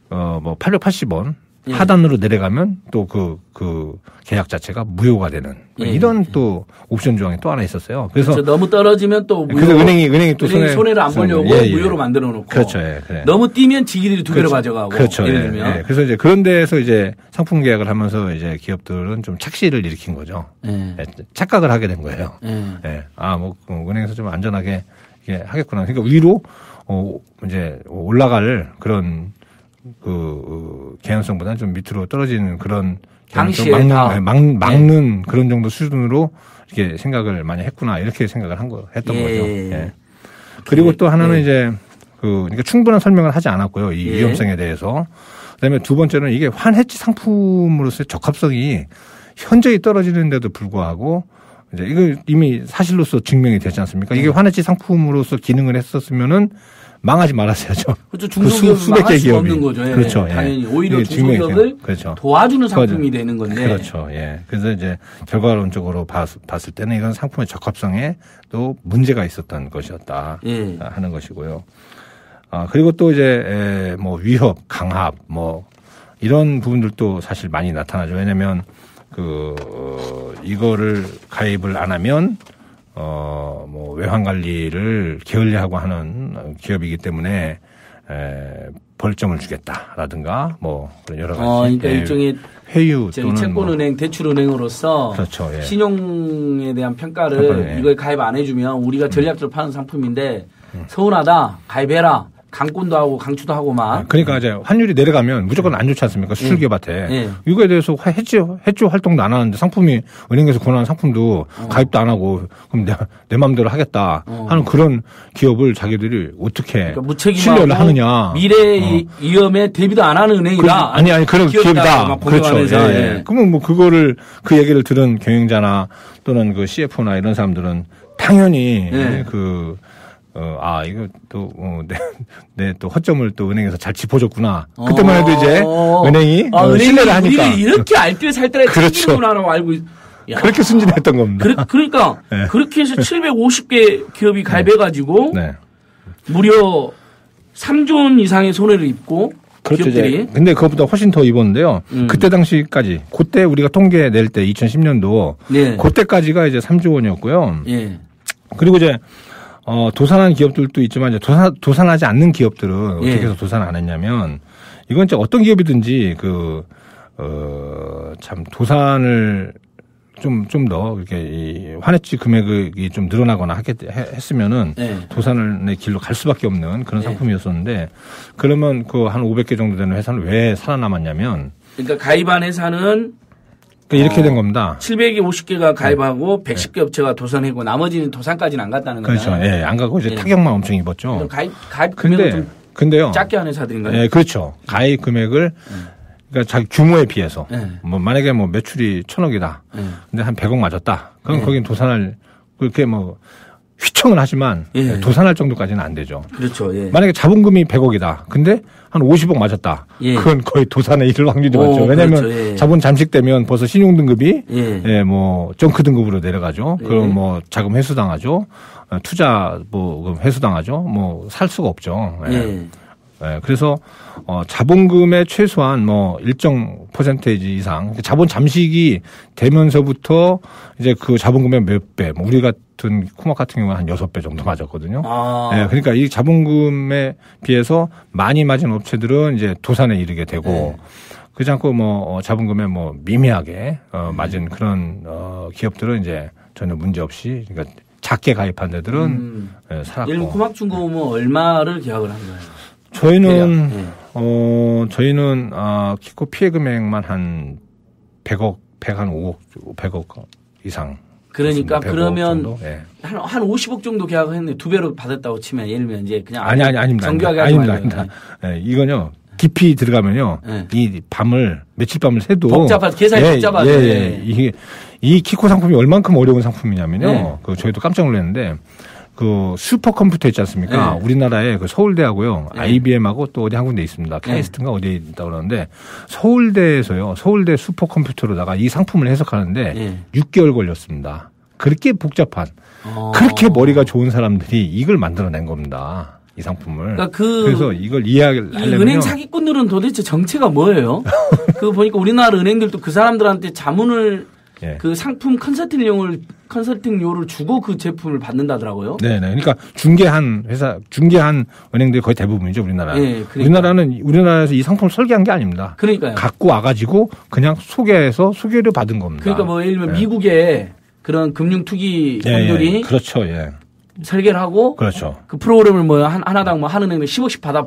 Speaker 6: 뭐 880원 하단으로 내려가면 또 그 계약 자체가 무효가 되는 이런 또 옵션 조항이 또 하나 있었어요. 그래서
Speaker 1: 그렇죠. 너무 떨어지면 또 무효.
Speaker 6: 그래서 은행이 또
Speaker 1: 손해를 안 보려고 무효로 만들어 놓고.
Speaker 6: 그렇죠. 예, 그래.
Speaker 1: 너무 뛰면 지기들이 2배로
Speaker 6: 그렇죠.
Speaker 1: 가져가고.
Speaker 6: 그렇죠.
Speaker 1: 예를 들면.
Speaker 6: 예. 그래서 이제 그런 데에서 이제 상품 계약을 하면서 이제 기업들은 좀 착시를 일으킨 거죠. 예, 착각을 하게 된 거예요. 예. 뭐 은행에서 좀 안전하게 이게 하겠구나. 그러니까 위로 이제 올라갈 그런 개연성보다는 좀 밑으로 떨어지는 그런
Speaker 1: 당시에
Speaker 6: 막는 그런 정도 수준으로 이렇게 생각을 많이 했구나 이렇게 생각을 했던 거죠. 예. 그리고 또 하나는 이제 그러니까 충분한 설명을 하지 않았고요. 이 위험성에 대해서. 그다음에 두 번째는 이게 환해지 상품으로서의 적합성이 현저히 떨어지는데도 불구하고 이제 이거 이미 사실로서 증명이 되지 않습니까? 이게 환해지 상품으로서 기능을 했었으면은 망하지 말았어야죠.
Speaker 1: 그렇죠. 중소기업은 망할 수 없는 거죠. 예.
Speaker 6: 그렇죠.
Speaker 1: 당연히 오히려 중소기업을
Speaker 6: 그렇죠.
Speaker 1: 도와주는 상품이 되는 건데.
Speaker 6: 그렇죠. 예. 그래서 이제 결과론적으로 봤을 때는 이건 상품의 적합성에 또 문제가 있었던 것이었다 하는 것이고요. 그리고 또 이제 뭐 위협, 강압 뭐 이런 부분들도 사실 많이 나타나죠. 왜냐하면 이거를 가입을 안 하면 뭐 외환 관리를 게을리하고 하는 기업이기 때문에 벌점을 주겠다라든가 뭐 그런 여러 가지.
Speaker 1: 그러니까 일종의
Speaker 6: 회유 또는
Speaker 1: 채권은행, 대출은행으로서
Speaker 6: 그렇죠. 예.
Speaker 1: 신용에 대한 평가를 이걸 가입 안 해주면 우리가 전략적으로 파는 상품인데 서운하다, 가입해라. 강권도 하고 강추도 하고 막.
Speaker 6: 그러니까 이제 환율이 내려가면 무조건 안 좋지 않습니까? 수출기업한테. 이거에 대해서 해지 활동도 안 하는데 상품이 은행에서 권하는 상품도 가입도 안 하고 그럼 내 마음대로 하겠다 하는 그런 기업을 자기들이 어떻게
Speaker 1: 그러니까
Speaker 6: 신뢰를 하느냐.
Speaker 1: 미래 위험에 대비도 안 하는 은행이다.
Speaker 6: 아니 그런 기업이다. 그렇죠. 예. 그러면 뭐 그 얘기를 들은 경영자나 또는 그 CFO나 이런 사람들은 당연히 이거 또, 내 또 허점을 또 은행에서 잘 짚어줬구나. 그때만 해도 이제 은행이 신뢰를 하니까.
Speaker 1: 우리를 이렇게 알뜰살뜰하게 챙기는구나 알고
Speaker 6: 그렇게 순진했던 겁니다.
Speaker 1: 그러니까 그렇게 해서 750개 기업이 가입해가지고 무려 3조 원 이상의 손해를 입고
Speaker 6: 그렇죠.
Speaker 1: 기업들이.
Speaker 6: 근데 그것보다 훨씬 더 입었는데요. 그때 당시까지, 그때 우리가 통계 낼 때 2010년도 그때까지가 이제 3조 원이었고요. 그리고 이제 도산한 기업들도 있지만 이제 도산하지 않는 기업들은 어떻게 해서 도산 안 했냐면 이건 이제 어떤 기업이든지 참 도산을 좀 더 이렇게 이 환해지 금액이 좀 늘어나거나 했으면은
Speaker 1: 네.
Speaker 6: 도산의 길로 갈 수밖에 없는 그런 상품이었었는데 그러면 그 한 500개 정도 되는 회사는 왜 살아남았냐면
Speaker 1: 그러니까 가입한 회사는
Speaker 6: 이렇게 된 겁니다.
Speaker 1: 750개가 가입하고 110개 업체가 도산했고 나머지는 도산까지는 안 갔다는 거죠.
Speaker 6: 그렇죠. 예, 안 가고 이제 타격만 엄청 입었죠.
Speaker 1: 가입 금액은 좀
Speaker 6: 근데요.
Speaker 1: 작게 하는 회사들인가요?
Speaker 6: 예, 그렇죠. 가입 금액을 그러니까 자기 규모에 비해서
Speaker 1: 네.
Speaker 6: 뭐 만약에 뭐 매출이 1,000억이다.
Speaker 1: 네.
Speaker 6: 근데 한 100억 맞았다. 그럼
Speaker 1: 네.
Speaker 6: 거긴 도산할 그렇게 뭐 휘청은 하지만
Speaker 1: 예.
Speaker 6: 도산할 정도까지는 안 되죠.
Speaker 1: 그렇죠. 예.
Speaker 6: 만약에 자본금이 100억이다. 근데 한 50억 맞았다.
Speaker 1: 예.
Speaker 6: 그건 거의 도산에 이를 확률이 많죠. 왜냐하면
Speaker 1: 그렇죠. 예.
Speaker 6: 자본 잠식되면 벌써 신용등급이
Speaker 1: 예.
Speaker 6: 뭐 정크 등급으로 내려가죠.
Speaker 1: 예.
Speaker 6: 그럼 뭐 자금 회수당하죠. 투자 뭐 회수당하죠. 뭐 살 수가 없죠.
Speaker 1: 예.
Speaker 6: 예, 그래서 자본금의 최소한 뭐 일정 퍼센테이지 이상 자본 잠식이 되면서부터 이제 그 자본금의 몇 배, 뭐 우리 같은 코막 같은 경우는 한 6배 정도 맞았거든요. 예, 그러니까 이 자본금에 비해서 많이 맞은 업체들은 이제 도산에 이르게 되고 그렇지 않고 뭐 자본금에 뭐 미미하게 맞은 그런 기업들은 이제 전혀 문제 없이 그러니까 작게 가입한 데들은 살았고.
Speaker 1: 예를 들면 코막중공업은 얼마를 계약을 한 거예요?
Speaker 6: 저희는 키코 피해 금액만 한 100억, 100억 이상.
Speaker 1: 그러니까
Speaker 6: 100억
Speaker 1: 그러면
Speaker 6: 정도? 예.
Speaker 1: 한 50억 정도 계약을 했는데 2배로 받았다고 치면 예를 들면 이제 그냥
Speaker 6: 아닙니다.
Speaker 1: 정교하게 하지 말고요.
Speaker 6: 아닙니다. 예, 이거는요. 깊이 들어가면요. 이 밤을 며칠 밤을 새도
Speaker 1: 복잡하죠. 계산이 복잡하죠.
Speaker 6: 이게 이 키코 상품이 얼만큼 어려운 상품이냐면요. 그 저희도 깜짝 놀랐는데 그 슈퍼컴퓨터 있지 않습니까? 우리나라에 그 서울대하고요. IBM하고 또 어디 한 군데 있습니다. KST인가 어디에 있다고 그러는데 서울대에서요. 서울대 슈퍼컴퓨터로다가 이 상품을 해석하는데 6개월 걸렸습니다. 그렇게 복잡한 그렇게 머리가 좋은 사람들이 이걸 만들어낸 겁니다. 이 상품을.
Speaker 1: 그러니까
Speaker 6: 그래서 이걸 이해하려면
Speaker 1: 은행 사기꾼들은 도대체 정체가 뭐예요? 그 보니까 우리나라 은행들도 그 사람들한테 자문을 그 상품 컨설팅료를 주고 그 제품을 받는다더라고요.
Speaker 6: 네네. 그러니까 중개한 은행들이 거의 대부분이죠, 우리나라.
Speaker 1: 네, 그러니까.
Speaker 6: 우리나라에서 이 상품을 설계한 게 아닙니다.
Speaker 1: 그러니까요.
Speaker 6: 갖고 와가지고 그냥 소개를 받은 겁니다.
Speaker 1: 그러니까 뭐 예를 들면 미국의 그런 금융투기 공들이
Speaker 6: 그렇죠, 예.
Speaker 1: 설계를 하고
Speaker 6: 그렇죠.
Speaker 1: 그 프로그램을 뭐 하나당 뭐 하는 은행에 10억씩 받아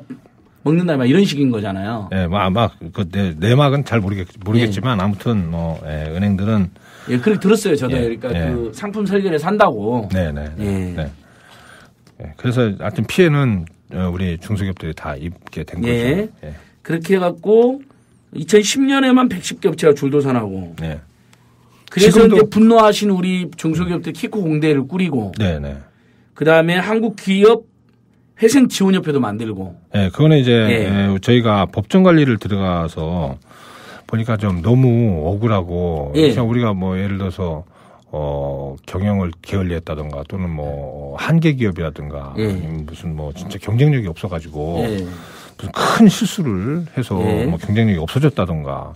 Speaker 1: 먹는다 막 이런 식인 거잖아요.
Speaker 6: 예, 뭐 아마 그 내막은 잘 모르겠지만 아무튼 뭐 은행들은
Speaker 1: 그렇게 들었어요, 저도. 그러니까 그 상품 설계를 산다고.
Speaker 6: 네. 그래서 하여튼 피해는 우리 중소기업들이 다 입게 된 거죠. 예.
Speaker 1: 그렇게 해갖고 2010년에만 110개 업체가 줄도산하고.
Speaker 6: 네.
Speaker 1: 그래서 이제 분노하신 우리 중소기업들 키코 공대를 꾸리고.
Speaker 6: 네네.
Speaker 1: 그 다음에 한국기업 회생지원협회도 만들고.
Speaker 6: 네, 그거는 이제 저희가 법정 관리를 들어가서 보니까 좀 너무 억울하고 그냥 우리가 뭐 예를 들어서 경영을 게을리했다든가 또는 뭐 한계 기업이라든가 무슨 뭐 진짜 경쟁력이 없어가지고 무슨 큰 실수를 해서 뭐 경쟁력이 없어졌다든가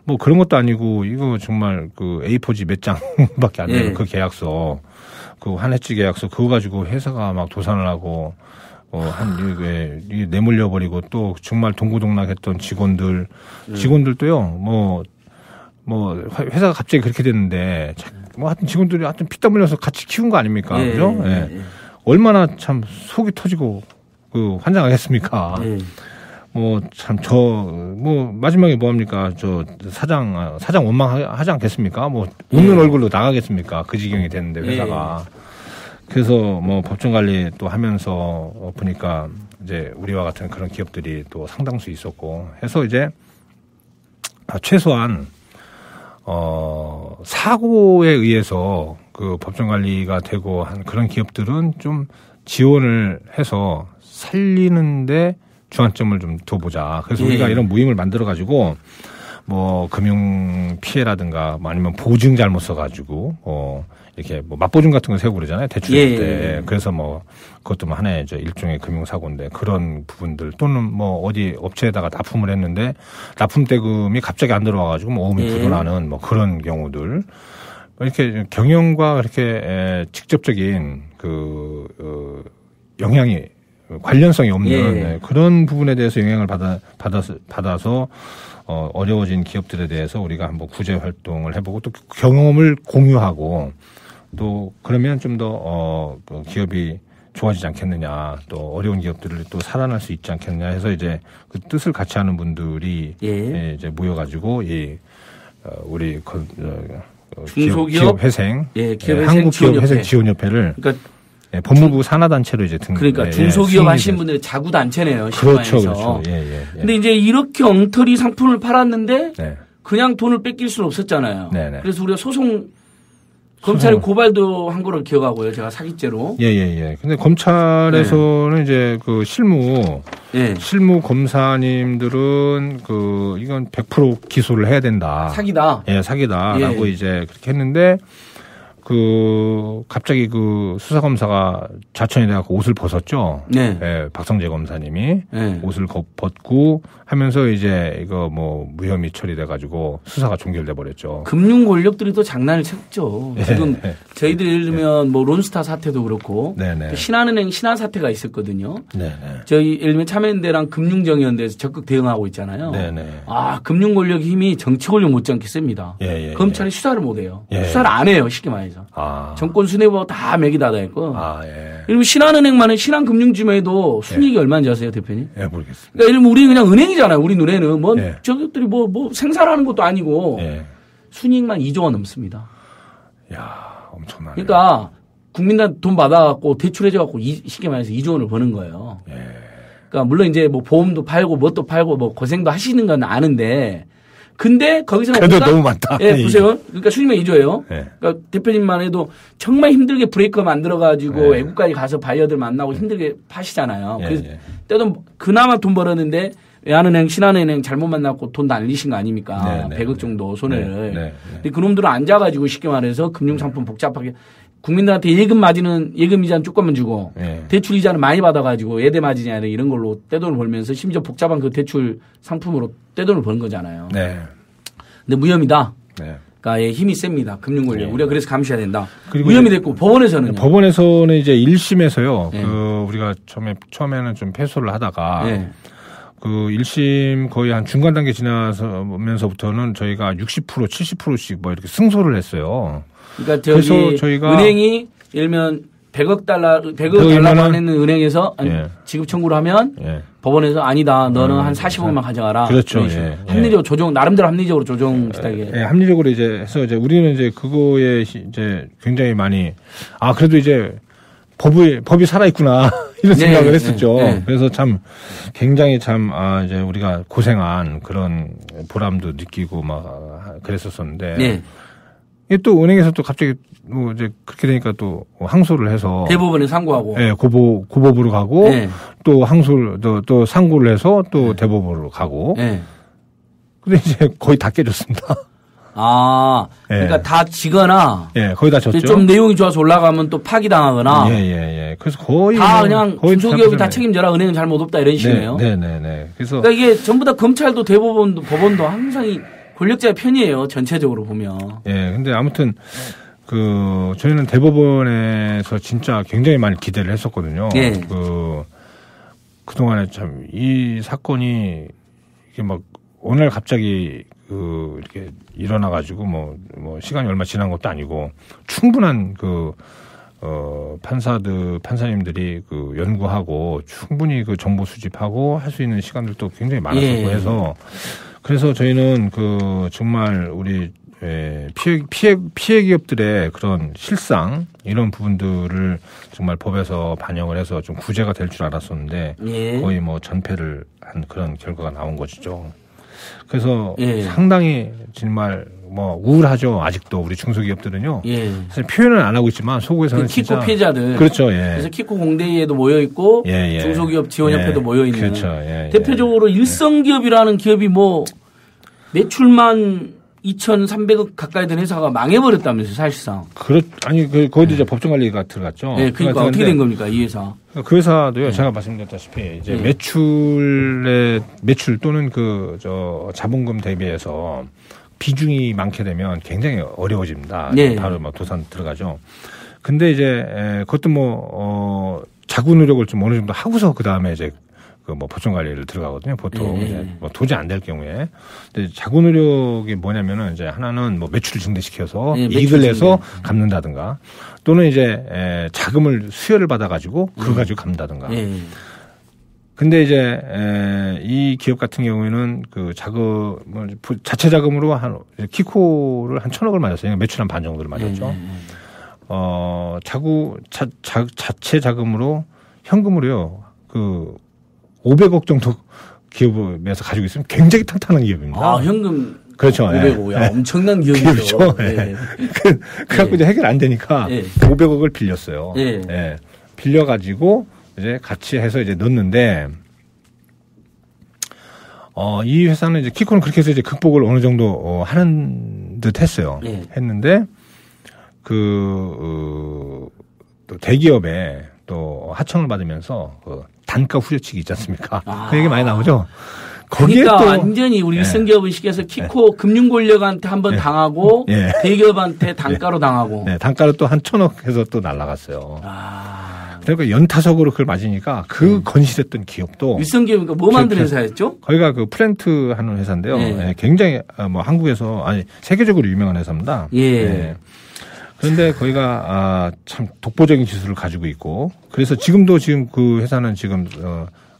Speaker 6: 뭐 그런 것도 아니고 이거 정말 그 A4지 몇 장밖에 안 되는 그 계약서 그 환해지 계약서 그거 가지고 회사가 막 도산을 하고 이게 내몰려 버리고 또 정말 동고동락했던 직원들도요 뭐 회사가 갑자기 그렇게 됐는데 뭐 하여튼 직원들이 하여튼 피땀 흘려서 같이 키운 거 아닙니까? 그죠? 얼마나 참 속이 터지고 그 환장하겠습니까? 뭐 참 뭐 마지막에 뭐 합니까? 저 사장 원망하지 않겠습니까? 뭐 웃는 얼굴로 나가겠습니까? 그 지경이 됐는데 회사가. 그래서 뭐 법정 관리 또 하면서 보니까 이제 우리와 같은 그런 기업들이 또 상당수 있었고 해서 이제 최소한 사고에 의해서 그 법정 관리가 되고 한 그런 기업들은 좀 지원을 해서 살리는데 주안점을 좀 둬보자. 그래서 우리가 이런 모임을 만들어 가지고 뭐 금융 피해라든가 아니면 보증 잘못 써가지고 이렇게 뭐 맞보증 같은 거 세우고 그러잖아요. 대출할 때. 그래서 뭐 그것도 뭐 하나의 일종의 금융사고인데 그런 부분들 또는 뭐 어디 업체에다가 납품을 했는데 납품 대금이 갑자기 안 들어와가지고 뭐 어음이 부도나는 뭐 그런 경우들 이렇게 경영과 그렇게 직접적인 그 영향이 관련성이 없는
Speaker 1: 예.
Speaker 6: 네, 그런 부분에 대해서 영향을 받아서 어려워진 기업들에 대해서 우리가 한번 구제 활동을 해보고 또 경험을 공유하고 또 그러면 좀 더 기업이 좋아지지 않겠느냐, 또 어려운 기업들을 또 살아날 수 있지 않겠느냐 해서 이제 그 뜻을 같이 하는 분들이
Speaker 1: 예.
Speaker 6: 이제 모여가지고 우리
Speaker 1: 중소기업
Speaker 6: 기업 회생,
Speaker 1: 예, 기업 회생
Speaker 6: 한국 기업
Speaker 1: 지원협회.
Speaker 6: 회생 지원협회를
Speaker 1: 그러니까
Speaker 6: 법무부 산하단체로 이제
Speaker 1: 그러니까 중소기업 하신 분들의 자구 단체네요.
Speaker 6: 그렇죠,
Speaker 1: 시간에서.
Speaker 6: 그렇죠. 예.
Speaker 1: 근데 이제 이렇게 엉터리 상품을 팔았는데
Speaker 6: 네.
Speaker 1: 그냥 돈을 뺏길 수는 없었잖아요.
Speaker 6: 네네.
Speaker 1: 그래서 우리가 검찰이 고발도 한 거를 기억하고요. 제가 사기죄로.
Speaker 6: 예. 근데 검찰에서는 이제 그 실무 검사님들은 이건 100% 기소를 해야 된다.
Speaker 1: 사기다.
Speaker 6: 예, 사기다라고
Speaker 1: 예.
Speaker 6: 이제 그렇게 했는데 갑자기 수사검사가 자천이 돼갖고 옷을 벗었죠.
Speaker 1: 네.
Speaker 6: 예, 박성재 검사님이
Speaker 1: 네.
Speaker 6: 옷을 벗고 하면서 이제 이거 무혐의 처리돼가지고 수사가 종결돼 버렸죠.
Speaker 1: 금융 권력들이 또 장난을 쳤죠.
Speaker 6: 예.
Speaker 1: 지금 저희들 예를 들면 론스타 사태도 그렇고
Speaker 6: 네네.
Speaker 1: 신한은행 신한 사태가 있었거든요.
Speaker 6: 네네.
Speaker 1: 저희 예를 들면 참여연대랑 금융정의연대에서 적극 대응하고 있잖아요.
Speaker 6: 네네.
Speaker 1: 금융 권력 힘이 정치 권력 못지않게 셉니다.
Speaker 6: 예.
Speaker 1: 검찰이 수사를 못해요.
Speaker 6: 예.
Speaker 1: 수사를 안 해요. 쉽게 말해서. 정권 수뇌부가 다 맥이 닫아있고.
Speaker 6: 예.
Speaker 1: 그리고 신한은행만은 신한금융지매도 순이익이 얼마인지 아세요, 대표님?
Speaker 6: 예, 모르겠습니다.
Speaker 1: 그러니까 이러면 우리 그냥 은행이잖아요. 우리 눈에는
Speaker 6: 예.
Speaker 1: 저것들이 생산하는 것도 아니고
Speaker 6: 예.
Speaker 1: 순이익만 2조 원 넘습니다.
Speaker 6: 야, 엄청나네.
Speaker 1: 그러니까 국민한테 돈 받아갖고 대출해줘갖고 쉽게 말해서 2조 원을 버는 거예요.
Speaker 6: 예.
Speaker 1: 그러니까 물론 이제 보험도 팔고 뭣도 팔고 고생도 하시는 건 아는데 근데 거기서는
Speaker 6: 그래도 너무 많다.
Speaker 1: 예, 보세요. 그러니까 수익만 2조예요.
Speaker 6: 예.
Speaker 1: 그러니까 대표님만 해도 정말 힘들게 브레이크 만들어가지고
Speaker 6: 예.
Speaker 1: 외국까지 가서 바이어들 만나고 힘들게 파시잖아요.
Speaker 6: 예,
Speaker 1: 그래서
Speaker 6: 예.
Speaker 1: 때도 그나마 돈 벌었는데 외환은행, 신한은행 잘못 만나고 돈 날리신 거 아닙니까?
Speaker 6: 네,
Speaker 1: 100억 정도 손해를.
Speaker 6: 네.
Speaker 1: 근데 그놈들은 앉아가지고 쉽게 말해서 금융상품 복잡하게 국민들한테 예금 이자는 조금만 주고
Speaker 6: 예.
Speaker 1: 대출 이자는 많이 받아가지고 예대 마진이 아니라 이런 걸로 떼돈을 벌면서 심지어 복잡한 그 대출 상품으로 떼돈을 버는 거잖아요.
Speaker 6: 네.
Speaker 1: 근데 무혐의다.
Speaker 6: 네.
Speaker 1: 그러니까 힘이 셉니다. 금융권력.
Speaker 6: 네.
Speaker 1: 우리가 그래서 감시해야 된다.
Speaker 6: 그리고
Speaker 1: 무혐의 됐고 법원에서는요.
Speaker 6: 법원에서는 이제 1심에서요.
Speaker 1: 네.
Speaker 6: 우리가 처음에는 좀 패소를 하다가
Speaker 1: 네.
Speaker 6: 1심 거의 한 중간 단계 지나면서부터는 저희가 60% 70%씩 이렇게 승소를 했어요.
Speaker 1: 그러니까
Speaker 6: 그래서 저희가
Speaker 1: 은행이 예를 들면 100억 달러만 했는 은행에서
Speaker 6: 예.
Speaker 1: 지급 청구를 하면
Speaker 6: 예.
Speaker 1: 법원에서 아니다. 너는 한 40억만 가져가라.
Speaker 6: 그렇죠.
Speaker 1: 예. 합리적으로 나름대로 합리적으로 조정 비슷하게.
Speaker 6: 예, 합리적으로 이제 해서 이제 우리는 이제 그거에 이제 굉장히 많이 그래도 이제 법이 살아있구나 이런 생각을 했었죠.
Speaker 1: 네.
Speaker 6: 그래서 참 굉장히 이제 우리가 고생한 그런 보람도 느끼고 그랬었었는데.
Speaker 1: 네.
Speaker 6: 또 은행에서 또 갑자기 이제 그렇게 되니까 또 항소를 해서
Speaker 1: 대법원에 상고하고.
Speaker 6: 예, 고법으로 가고
Speaker 1: 네.
Speaker 6: 또 또 상고를 해서 또 대법원으로 가고.
Speaker 1: 네.
Speaker 6: 근데 이제 거의 다 깨졌습니다.
Speaker 1: 그러니까
Speaker 6: 예.
Speaker 1: 다 지거나.
Speaker 6: 예, 거의 다 졌죠.
Speaker 1: 좀 내용이 좋아서 올라가면 또 파기당하거나.
Speaker 6: 예. 그래서 거의
Speaker 1: 다 그냥 중소기업이 다 책임져라. 은행은 잘못 없다 이런 식이네요.
Speaker 6: 네. 그래서
Speaker 1: 그러니까 이게 전부 다 검찰도 대법원도 법원도 항상 권력자의 편이에요. 전체적으로 보면.
Speaker 6: 예, 근데 아무튼 저희는 대법원에서 진짜 굉장히 많이 기대를 했었거든요.
Speaker 1: 예.
Speaker 6: 그동안에 참 이 사건이 이게 어느 날 갑자기 이렇게 일어나가지고 시간이 얼마 지난 것도 아니고 충분한 판사님들이 연구하고 충분히 정보 수집하고 할 수 있는 시간들도 굉장히 많았었고 해서 그래서 저희는 정말 우리 피해 기업들의 그런 실상 이런 부분들을 정말 법에서 반영을 해서 좀 구제가 될 줄 알았었는데 거의 전패를 한 그런 결과가 나온 것이죠. 그래서 상당히 정말 우울하죠. 아직도 우리 중소기업들은요. 사실 표현은 안 하고 있지만 속에서는
Speaker 1: 키코
Speaker 6: 진짜
Speaker 1: 피해자들.
Speaker 6: 그렇죠.
Speaker 1: 그래서 키코 공대위에도 모여 있고 중소기업 지원협회도 모여 있는.
Speaker 6: 그렇죠.
Speaker 1: 대표적으로 일성기업이라는 기업이 매출만 2,300억 가까이 된 회사가 망해버렸다면서요, 사실상.
Speaker 6: 거기도 이제 법정관리가 들어갔죠.
Speaker 1: 네, 그러니까 어떻게 된 겁니까, 이 회사?
Speaker 6: 그 회사도요, 제가 말씀드렸다시피, 이제 매출 또는 자본금 대비해서 비중이 많게 되면 굉장히 어려워집니다. 바로 도산 들어가죠. 근데 이제, 그것도 자구 노력을 좀 어느 정도 하고서 그 다음에 이제 그 뭐 보충 관리를 들어가거든요. 보통 이제 뭐 도저히 안 될 경우에. 근데 자구 노력이 뭐냐면은 이제 하나는 뭐 매출을 증대시켜서 이익을 내서 갚는다든가 또는 이제 자금을 수여를 받아가지고 그거 가지고 갚는다든가. 근데 이제 이 기업 같은 경우에는 그 자금 자체 자금으로 한 키코를 한 1,000억을 맞았어요. 매출 한 반 정도를 맞았죠. 자체 자금으로 현금으로요. 그 500억 정도 기업에서 가지고 있으면 굉장히 탄탄한 기업입니다.
Speaker 1: 아, 현금.
Speaker 6: 그렇죠.
Speaker 1: 500억. 야, 엄청난 기업이죠.
Speaker 6: 그렇죠. 그래갖고 이제 해결 안 되니까 500억을 빌렸어요. 빌려가지고 이제 같이 해서 이제 넣었는데, 이 회사는 이제 키코는 그렇게 해서 이제 극복을 어느 정도 하는 듯 했어요. 했는데, 또 대기업에 또 하청을 받으면서 그 단가 후려치기 있지 않습니까? 그 얘기 많이 나오죠. 거기에
Speaker 1: 그러니까
Speaker 6: 또
Speaker 1: 완전히 우리 일선기업은 시켜서 키코 금융 권력한테 한번 당하고 대기업한테 단가로 당하고.
Speaker 6: 단가로 또 한 1,000억 해서 또 날라갔어요. 그러니까 연타석으로 그걸 맞으니까 그 건실했던 기업도
Speaker 1: 일선기업이니까 뭐 만드는 회사였죠?
Speaker 6: 거기가 그 플랜트 하는 회사인데요. 굉장히 뭐 한국에서 아니 세계적으로 유명한 회사입니다. 그런데 거기가 참 독보적인 기술을 가지고 있고 그래서 지금 그 회사는 지금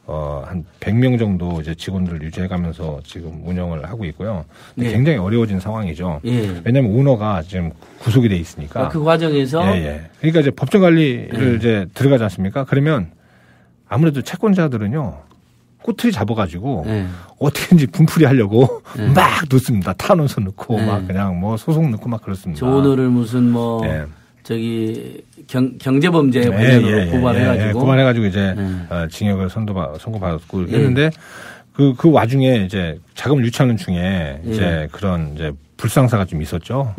Speaker 6: 한 100명 정도 이제 직원들을 유지해가면서 지금 운영을 하고 있고요. 굉장히 어려워진 상황이죠. 왜냐하면 오너가 지금 구속이 돼 있으니까.
Speaker 1: 그 과정에서.
Speaker 6: 그러니까 이제 법정 관리를 이제 들어가지 않습니까? 그러면 아무래도 채권자들은요. 꼬투리 잡아가지고 어떻게든지 분풀이 하려고 막 넣습니다. 탄원서 넣고 막 그냥 뭐 소송 넣고 막 그렇습니다.
Speaker 1: 저 오너를 무슨 뭐 저기 경제범죄 관련으로 고발해가지고
Speaker 6: 고발해가지고 이제 징역을 선고받았고 이렇게 했는데 그 와중에 이제 자금을 유치하는 중에 이제 그런 이제 불상사가 좀 있었죠.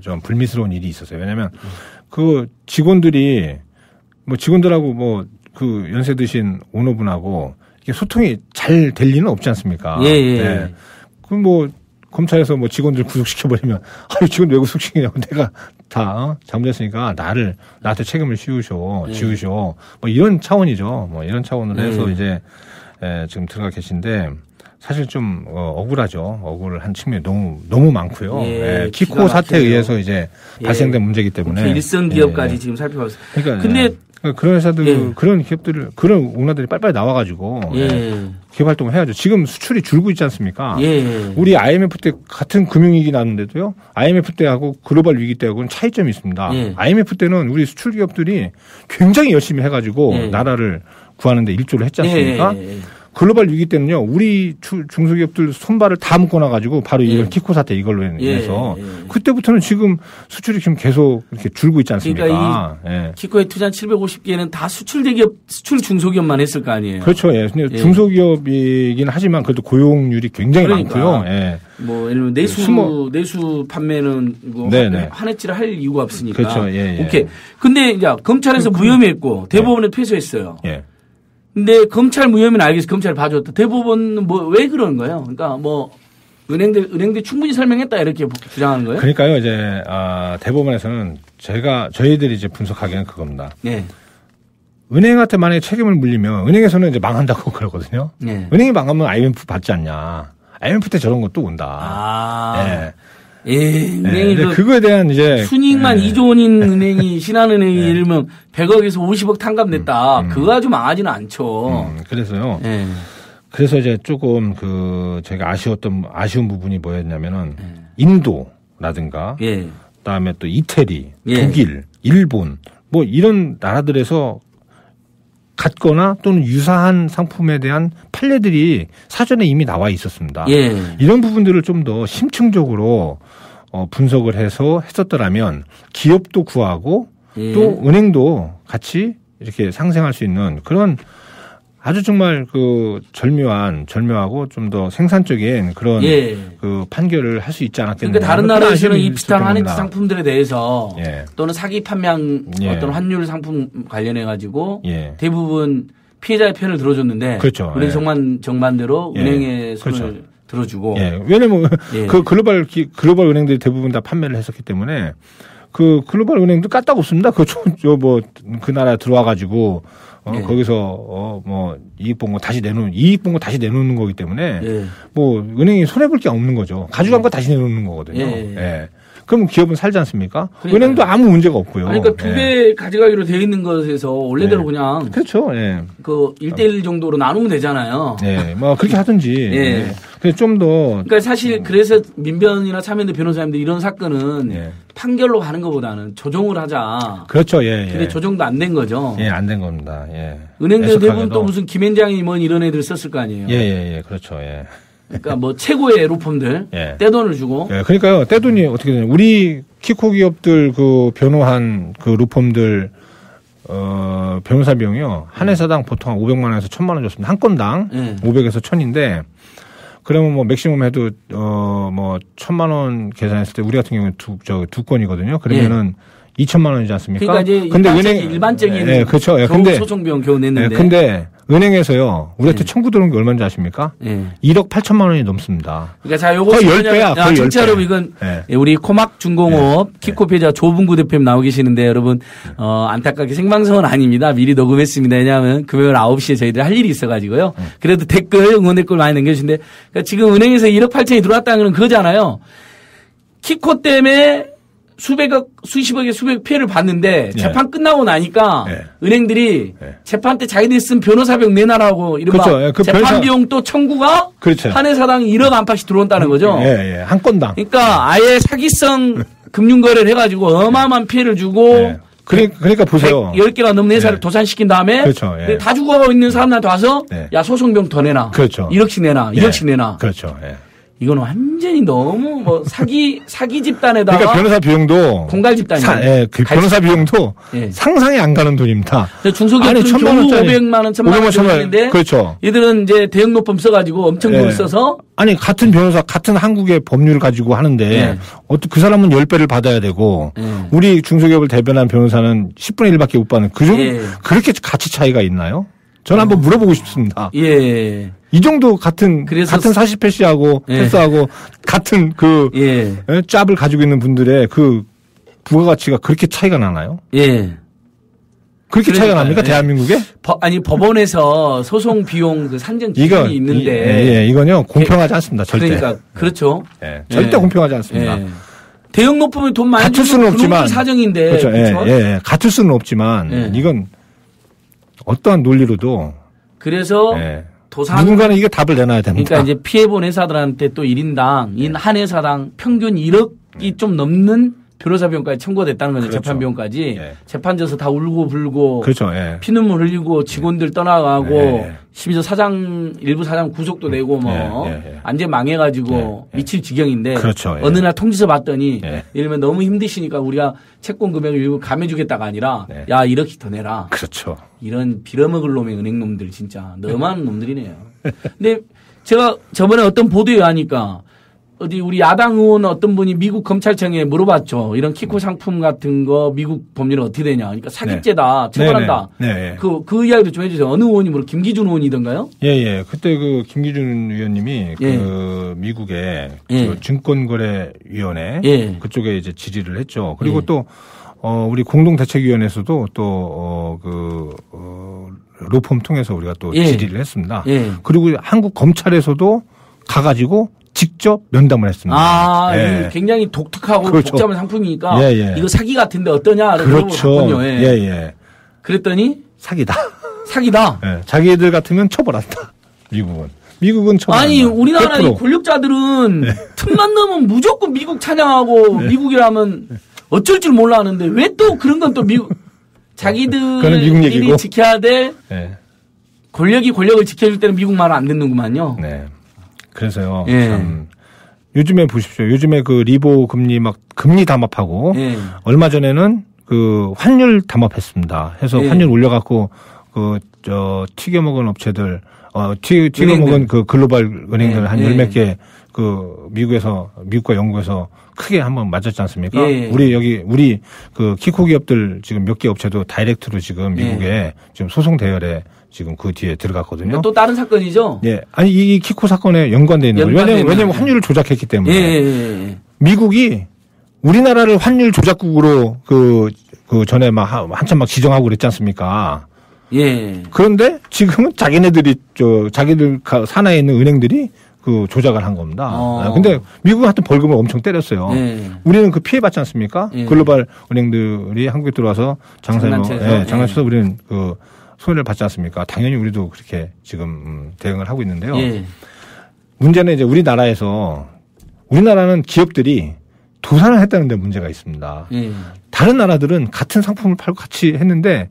Speaker 6: 좀 불미스러운 일이 있었어요. 왜냐하면 그 직원들이 뭐 직원들하고 뭐 그 연세 드신 오너분하고 이게 소통이 잘 될 리는 없지 않습니까? 그럼 뭐 검찰에서 뭐 직원들 구속시켜버리면 아니 직원 왜 구속시키냐고 내가 다 잘못했으니까 나한테 책임을 지우셔 뭐 이런 차원이죠. 뭐 이런 차원으로 해서 이제 지금 들어가 계신데 사실 좀 억울하죠. 억울한 측면이 너무 많고요. 키코 사태에 의해서 이제 발생된 문제이기 때문에
Speaker 1: 일선 기업까지 지금 살펴봤어요.
Speaker 6: 그러니까
Speaker 1: 근데
Speaker 6: 그런 회사들, 그런 기업들, 그런 오너들이 빨리빨리 나와가지고 기업 활동을 해야죠. 지금 수출이 줄고 있지 않습니까? 우리 IMF 때 같은 금융위기 났는데도요. IMF 때하고 글로벌 위기 때하고는 차이점이 있습니다. IMF 때는 우리 수출 기업들이 굉장히 열심히 해가지고 나라를 구하는데 일조를 했지 않습니까? 글로벌 위기 때는요, 우리 중소기업들 손발을 다 묶어놔가지고 바로 이런 키코 사태 이걸로 인해서 그때부터는 지금 수출이 지금 계속 이렇게 줄고 있지 않습니까?
Speaker 1: 그러니까 이 키코에 투자한 750개는 다 수출 대기업, 수출 중소기업만 했을 거 아니에요?
Speaker 6: 그렇죠. 근데 중소기업이긴 하지만 그래도 고용률이 굉장히 많고요.
Speaker 1: 뭐 예를 들면 내수 판매는 뭐 한해치를 할 이유가 없으니까.
Speaker 6: 그렇죠.
Speaker 1: 오케이. 근데 이제 검찰에서 무혐의했고 대법원에 패소했어요. 근데 검찰 무혐의는 알겠어. 검찰 봐줬다. 대법원은 뭐 왜 그런 거예요? 그러니까 뭐 은행들 충분히 설명했다 이렇게 주장하는 거예요?
Speaker 6: 그러니까요. 이제 대법원에서는 저희들이 이제 분석하기는 그겁니다. 은행한테 만약에 책임을 물리면 은행에서는 이제 망한다고 그러거든요. 은행이 망하면 IMF 받지 않냐. IMF 때 저런 것도 온다.
Speaker 1: 은행이
Speaker 6: 그거에 대한 이제
Speaker 1: 순이익만 2조 원인 은행이 신한은행이 예를 들면 100억에서 50억 탕감됐다. 그거 아주 망하지는 않죠.
Speaker 6: 그래서요. 그래서 이제 조금 제가 아쉬운 부분이 뭐였냐면은 인도라든가 그다음에 또 이태리, 독일, 일본 뭐 이런 나라들에서 같거나 또는 유사한 상품에 대한 판례들이 사전에 이미 나와 있었습니다. 이런 부분들을 좀 더 심층적으로 분석을 해서 했었더라면 기업도 구하고 또 은행도 같이 이렇게 상생할 수 있는 그런 아주 정말 절묘하고 좀 더 생산적인 그런 그 판결을 할 수 있지 않았겠느냐.
Speaker 1: 그러니까 다른 나라에서는 이 비슷한 한해치 상품들에 대해서 또는 사기 판매한 어떤 환율 상품 관련해 가지고 대부분 피해자의 편을 들어줬는데
Speaker 6: 그렇죠.
Speaker 1: 우리 정반대로 은행의 손을 들어주고.
Speaker 6: 왜냐면 그 글로벌 은행들이 대부분 다 판매를 했었기 때문에 그 글로벌 은행도 까딱 없습니다. 그 나라 들어와가지고 거기서 뭐 이익 본 거 다시 내놓는 거기 때문에 뭐 은행이 손해 볼 게 없는 거죠. 가져간 거 다시 내놓는 거거든요. 예. 그럼 기업은 살지 않습니까? 그러니까요. 은행도 아무 문제가 없고요.
Speaker 1: 아니, 그러니까 2배 가져가기로 되어 있는 것에서 원래대로 그냥
Speaker 6: 그렇죠. 예.
Speaker 1: 그 1대1 정도로 나누면 되잖아요.
Speaker 6: 예. 뭐 그렇게 하든지. 근데 좀 더
Speaker 1: 그러니까 사실 그래서 민변이나 참여연대 변호사님들 이런 사건은 판결로 가는 것보다는 조정을 하자.
Speaker 6: 그렇죠. 예.
Speaker 1: 근데 조정도 안 된 거죠.
Speaker 6: 예, 안 된 겁니다. 예.
Speaker 1: 은행들 대부분 또 무슨 김앤장이 뭐 이런 애들 썼을 거 아니에요.
Speaker 6: 예. 그렇죠. 예.
Speaker 1: 그러니까 뭐 최고의 로펌들 떼돈을 주고.
Speaker 6: 예. 그러니까요. 떼돈이 어떻게 되냐. 우리 키코 기업들 그 변호한 그 로펌들 변호사 비용이요. 한 회사당 보통 한 500만 원에서 1000만 원 줬습니다. 한 건당 500에서 1000인데 그러면 뭐 맥시멈 해도 뭐 1000만 원 계산했을 때 우리 같은 경우는 두 건이거든요. 그러면은 2천만 원이지 않습니까?
Speaker 1: 그러니까 이제 근데 일반적인
Speaker 6: 그렇죠.
Speaker 1: 근데 소송 비용 겨우 냈는데.
Speaker 6: 근데 은행에서요. 우리한테 청구 들어온 게 얼마인지 아십니까? 1억 8천만 원이 넘습니다.
Speaker 1: 그러니까 자, 요거
Speaker 6: 거의 10배야. 거의 10배.
Speaker 1: 진짜 여러분 이건 우리 코막 중공업 키코 피해자 조분구 대표님 나오 계시는데 여러분 안타깝게 생방송은 아닙니다. 미리 녹음했습니다. 왜냐하면 금요일 9시에 저희들 할 일이 있어가지고요. 그래도 댓글 응원 댓글 많이 남겨주시는데 그러니까 지금 은행에서 1억 8천이 들어왔다는 건 그거잖아요. 키코 때문에 수십억의 수백 피해를 봤는데 재판 끝나고 나니까 은행들이 재판 때 자기들이 쓴 변호사 비용 내놔라고 이른바
Speaker 6: 그렇죠. 그
Speaker 1: 재판 비용 또 청구가
Speaker 6: 그렇죠.
Speaker 1: 한 회사당 1억 안팎씩 들어온다는 거죠.
Speaker 6: 한 건당.
Speaker 1: 그러니까 아예 사기성 금융거래를 해가지고 어마어마한 피해를 주고
Speaker 6: 그러니까 보세요.
Speaker 1: 10개가 넘는 회사를 도산시킨 다음에
Speaker 6: 그렇죠.
Speaker 1: 다 죽어가고 있는 사람들한테 와서 야 소송비용 더 내놔.
Speaker 6: 그렇죠.
Speaker 1: 1억씩 내놔. 2억씩 내놔.
Speaker 6: 그렇죠.
Speaker 1: 이건 완전히 너무 뭐 사기 집단에다가
Speaker 6: 그러니까 변호사 비용도
Speaker 1: 공갈 집단이에요.
Speaker 6: 그 변호사 비용도 상상이 안 가는 돈입니다.
Speaker 1: 중소기업들은 겨우 500만 원, 1000만 원 정도인데
Speaker 6: 그렇죠.
Speaker 1: 얘들은 이제 대형 로펌 써가지고 엄청 돈을 써서
Speaker 6: 아니 같은 변호사 같은 한국의 법률을 가지고 하는데 그 사람은 10배를 받아야 되고 우리 중소기업을 대변한 변호사는 10분의 1밖에 못 받는 그렇게 가치 차이가 있나요? 저는 한번 물어보고 싶습니다. 이 정도 같은 40패시하고 패스하고 같은 짭을 가지고 있는 분들의 그 부가가치가 그렇게 차이가 나나요? 그렇게 차이가 납니까? 대한민국에?
Speaker 1: 법원에서 소송 비용 그 산정 기준이 있는데.
Speaker 6: 이건요, 공평하지 않습니다. 절대.
Speaker 1: 그러니까, 그렇죠.
Speaker 6: 절대 공평하지 않습니다.
Speaker 1: 대형 높으면 돈 많이
Speaker 6: 같을 수는 없지만.
Speaker 1: 사정인데.
Speaker 6: 그렇죠. 같을 수는 없지만. 이건 어떠한 논리로도.
Speaker 1: 그래서.
Speaker 6: 누군가는 이게 답을 내놔야 됩니다.
Speaker 1: 그러니까 이제 피해본 회사들한테 또 1인당, 한 회사당 평균 1억이 좀 넘는 변호사 비용까지 청구가 됐다는 거죠. 재판 비용까지. 재판져서 다 울고 불고.
Speaker 6: 그렇죠.
Speaker 1: 피눈물 흘리고 직원들 떠나가고. 심지어 일부 사장 구속도 내고 완전 망해가지고 미칠 지경인데.
Speaker 6: 그렇죠.
Speaker 1: 어느 날 통지서 받더니 예를 들면 너무 힘드시니까 우리가 채권 금액을 일부 감해주겠다가 아니라 야, 1억씩 더 내라.
Speaker 6: 그렇죠.
Speaker 1: 이런 빌어먹을 놈의 은행놈들 진짜 너무한 놈들이네요. 근데 제가 저번에 어떤 보도에 하니까 어디 우리 야당 의원 어떤 분이 미국 검찰청에 물어봤죠. 이런 키코 상품 같은 거 미국 법률은 어떻게 되냐. 그러니까 사기죄다. 처벌한다. 그 이야기도 좀 해주세요. 어느 의원이 김기준 의원이던가요?
Speaker 6: 그때 그 김기준 의원님이 그 미국의 그 증권거래위원회 그쪽에 이제 질의를 했죠. 그리고 또 우리 공동대책위원회에서도 또 로펌 통해서 우리가 또 질의를 했습니다. 그리고 한국 검찰에서도 가가지고 직접 면담을 했습니다.
Speaker 1: 굉장히 독특하고 복잡한 상품이니까 이거 사기 같은데 어떠냐?
Speaker 6: 그렇죠.
Speaker 1: 그랬더니
Speaker 6: 사기다.
Speaker 1: 자기들
Speaker 6: 같으면 처벌한다. 미국은 처벌한다.
Speaker 1: 아니 우리나라 이 권력자들은 틈만 넣으면 무조건 미국 찬양하고 미국이라면 어쩔 줄 몰라 하는데 왜 또 그런 건 또 미국 자기들이 지켜야 될 권력이 권력을 지켜줄 때는 미국 말을 안 듣는구만요.
Speaker 6: 그래서요. 참 요즘에 보십시오. 요즘에 그 리보 금리 담합하고 얼마 전에는 그 환율 담합했습니다. 해서 환율 올려갖고 튀겨먹은 업체들 튀겨먹은 그 글로벌 은행들 한 10몇 개 미국과 영국에서 크게 한번 맞았지 않습니까? 우리 그 키코 기업들 지금 몇 개 업체도 다이렉트로 지금 미국에 지금 소송 대열에 지금 그 뒤에 들어갔거든요.
Speaker 1: 또 다른 사건이죠?
Speaker 6: 아니, 이 키코 사건에 연관되어 있는 거예요. 왜냐면 환율을 조작했기 때문에. 미국이 우리나라를 환율 조작국으로 그 전에 막 한참 막 지정하고 그랬지 않습니까?
Speaker 1: 예.
Speaker 6: 그런데 지금은 자기네들이 자기들 산하에 있는 은행들이 그 조작을 한 겁니다. 근데 미국은 하여튼 벌금을 엄청 때렸어요. 예. 우리는 그 피해 받지 않습니까? 예. 글로벌 은행들이 한국에 들어와서 장난쳐서 우리는 그 손해를 받지 않습니까? 당연히 우리도 그렇게 지금 대응을 하고 있는데요. 예. 문제는 이제 우리나라는 기업들이 도산을 했다는 데 문제가 있습니다. 다른 나라들은 같은 상품을 팔고 같이 했는데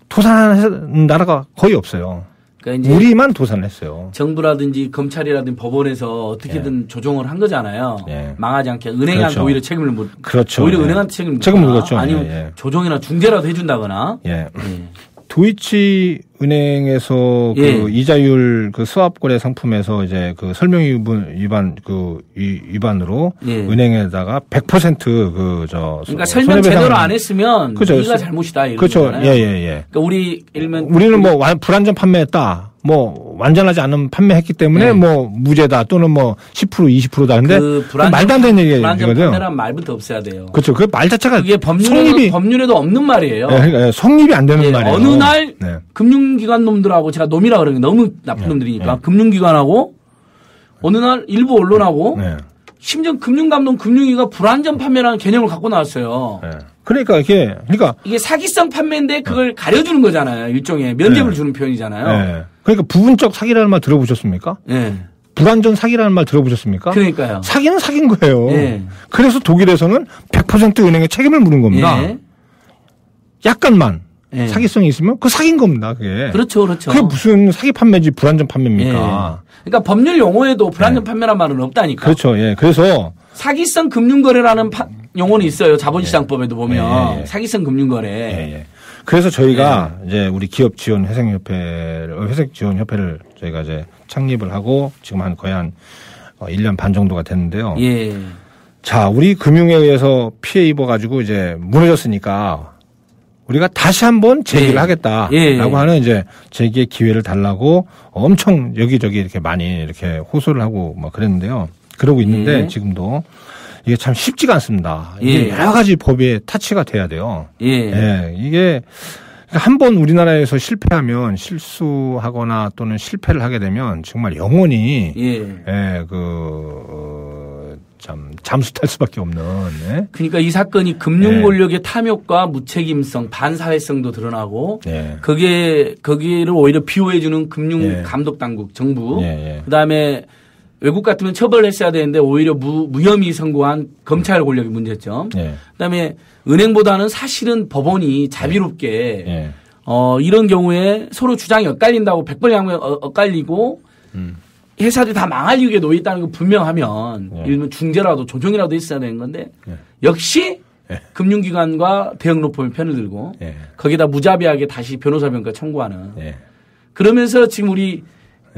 Speaker 6: 도산하는 나라가 거의 없어요. 그러니까 이제 우리만 도산을 했어요.
Speaker 1: 정부라든지 검찰이라든지 법원에서 어떻게든 조정을 한 거잖아요. 망하지 않게 은행한테 오히려 책임을 못.
Speaker 6: 그렇죠.
Speaker 1: 오히려 은행한테 책임을 묻거나 아니면 조정이나 중재라도 해준다거나.
Speaker 6: 도이치 은행에서 그 이자율 그 스왑 거래 상품에서 이제 그 설명 위반으로 은행에다가 100%
Speaker 1: 그러니까 설명 제대로 안 했으면 네가 잘못이다 이런
Speaker 6: 그렇죠.
Speaker 1: 거잖아요.
Speaker 6: 예.
Speaker 1: 그러니까
Speaker 6: 우리는 뭐 불안전 판매했다. 뭐 완전하지 않은 판매했기 때문에 뭐 무죄다 또는 뭐 10% 20%다. 근데 그 말도 안 되는 얘기거든요.
Speaker 1: 불안전 판매란 말부터 없애야 돼요.
Speaker 6: 그렇죠. 그 말 자체가
Speaker 1: 그게 법률에도 없는 말이에요.
Speaker 6: 성립이 안 되는 말이에요.
Speaker 1: 어느 날 금융기관 놈들하고 제가 놈이라 그러는 게 너무 나쁜 놈들이니까 금융기관하고 어느 날 일부 언론하고 심지어 금융감독 금융위가 불안전 판매라는 개념을 갖고 나왔어요.
Speaker 6: 그러니까 이게
Speaker 1: 사기성 판매인데 그걸 가려주는 거잖아요. 일종의 면죄부를 주는 표현이잖아요.
Speaker 6: 그러니까 부분적 사기라는 말 들어보셨습니까? 불안전 사기라는 말 들어보셨습니까?
Speaker 1: 그러니까요.
Speaker 6: 사기는 사기인 거예요. 그래서 독일에서는 100% 은행에 책임을 물은 겁니다. 약간만 사기성이 있으면 그 사기인 겁니다. 그게.
Speaker 1: 그렇죠.
Speaker 6: 그게 무슨 사기 판매지 불안전 판매입니까?
Speaker 1: 그러니까 법률 용어에도 불안전 판매란 말은 없다니까.
Speaker 6: 그렇죠. 그래서
Speaker 1: 사기성 금융거래라는 용어는 있어요. 자본시장법에도 보면 사기성 금융거래.
Speaker 6: 그래서 저희가 이제 우리 기업 지원 회색 지원 협회를 저희가 이제 창립을 하고 지금 거의 한 1년 반 정도가 됐는데요. 자, 우리 금융에 의해서 피해 입어가지고 이제 무너졌으니까 우리가 다시 한번 재기를 하겠다라고 하는 이제 재기의 기회를 달라고 엄청 여기저기 이렇게 많이 이렇게 호소를 하고 막 그랬는데요. 그러고 있는데 지금도 이게 참 쉽지가 않습니다. 이게 여러 가지 법에 타치가 돼야 돼요. 이게 한번 우리나라에서 실수하거나 또는 실패를 하게 되면 정말 영원히 참 잠수탈 수밖에 없는.
Speaker 1: 그러니까 이 사건이 금융 권력의 탐욕과 무책임성, 반사회성도 드러나고 거기를 오히려 비호해주는 금융 감독 당국, 정부, 그다음에 외국 같으면 처벌했어야 되는데 오히려 무혐의 선고한 검찰 권력의 문제점. 그다음에 은행보다는 사실은 법원이 자비롭게 이런 경우에 서로 주장이 엇갈린다고 100번 양면 엇갈리고 회사들이 다 망할 위기에 놓여 있다는 거 분명하면 예를 들면 중재라도 조정이라도 있어야 되는 건데 역시 금융기관과 대형로펌의 편을 들고 거기다 무자비하게 다시 변호사변과 청구하는 그러면서 지금 우리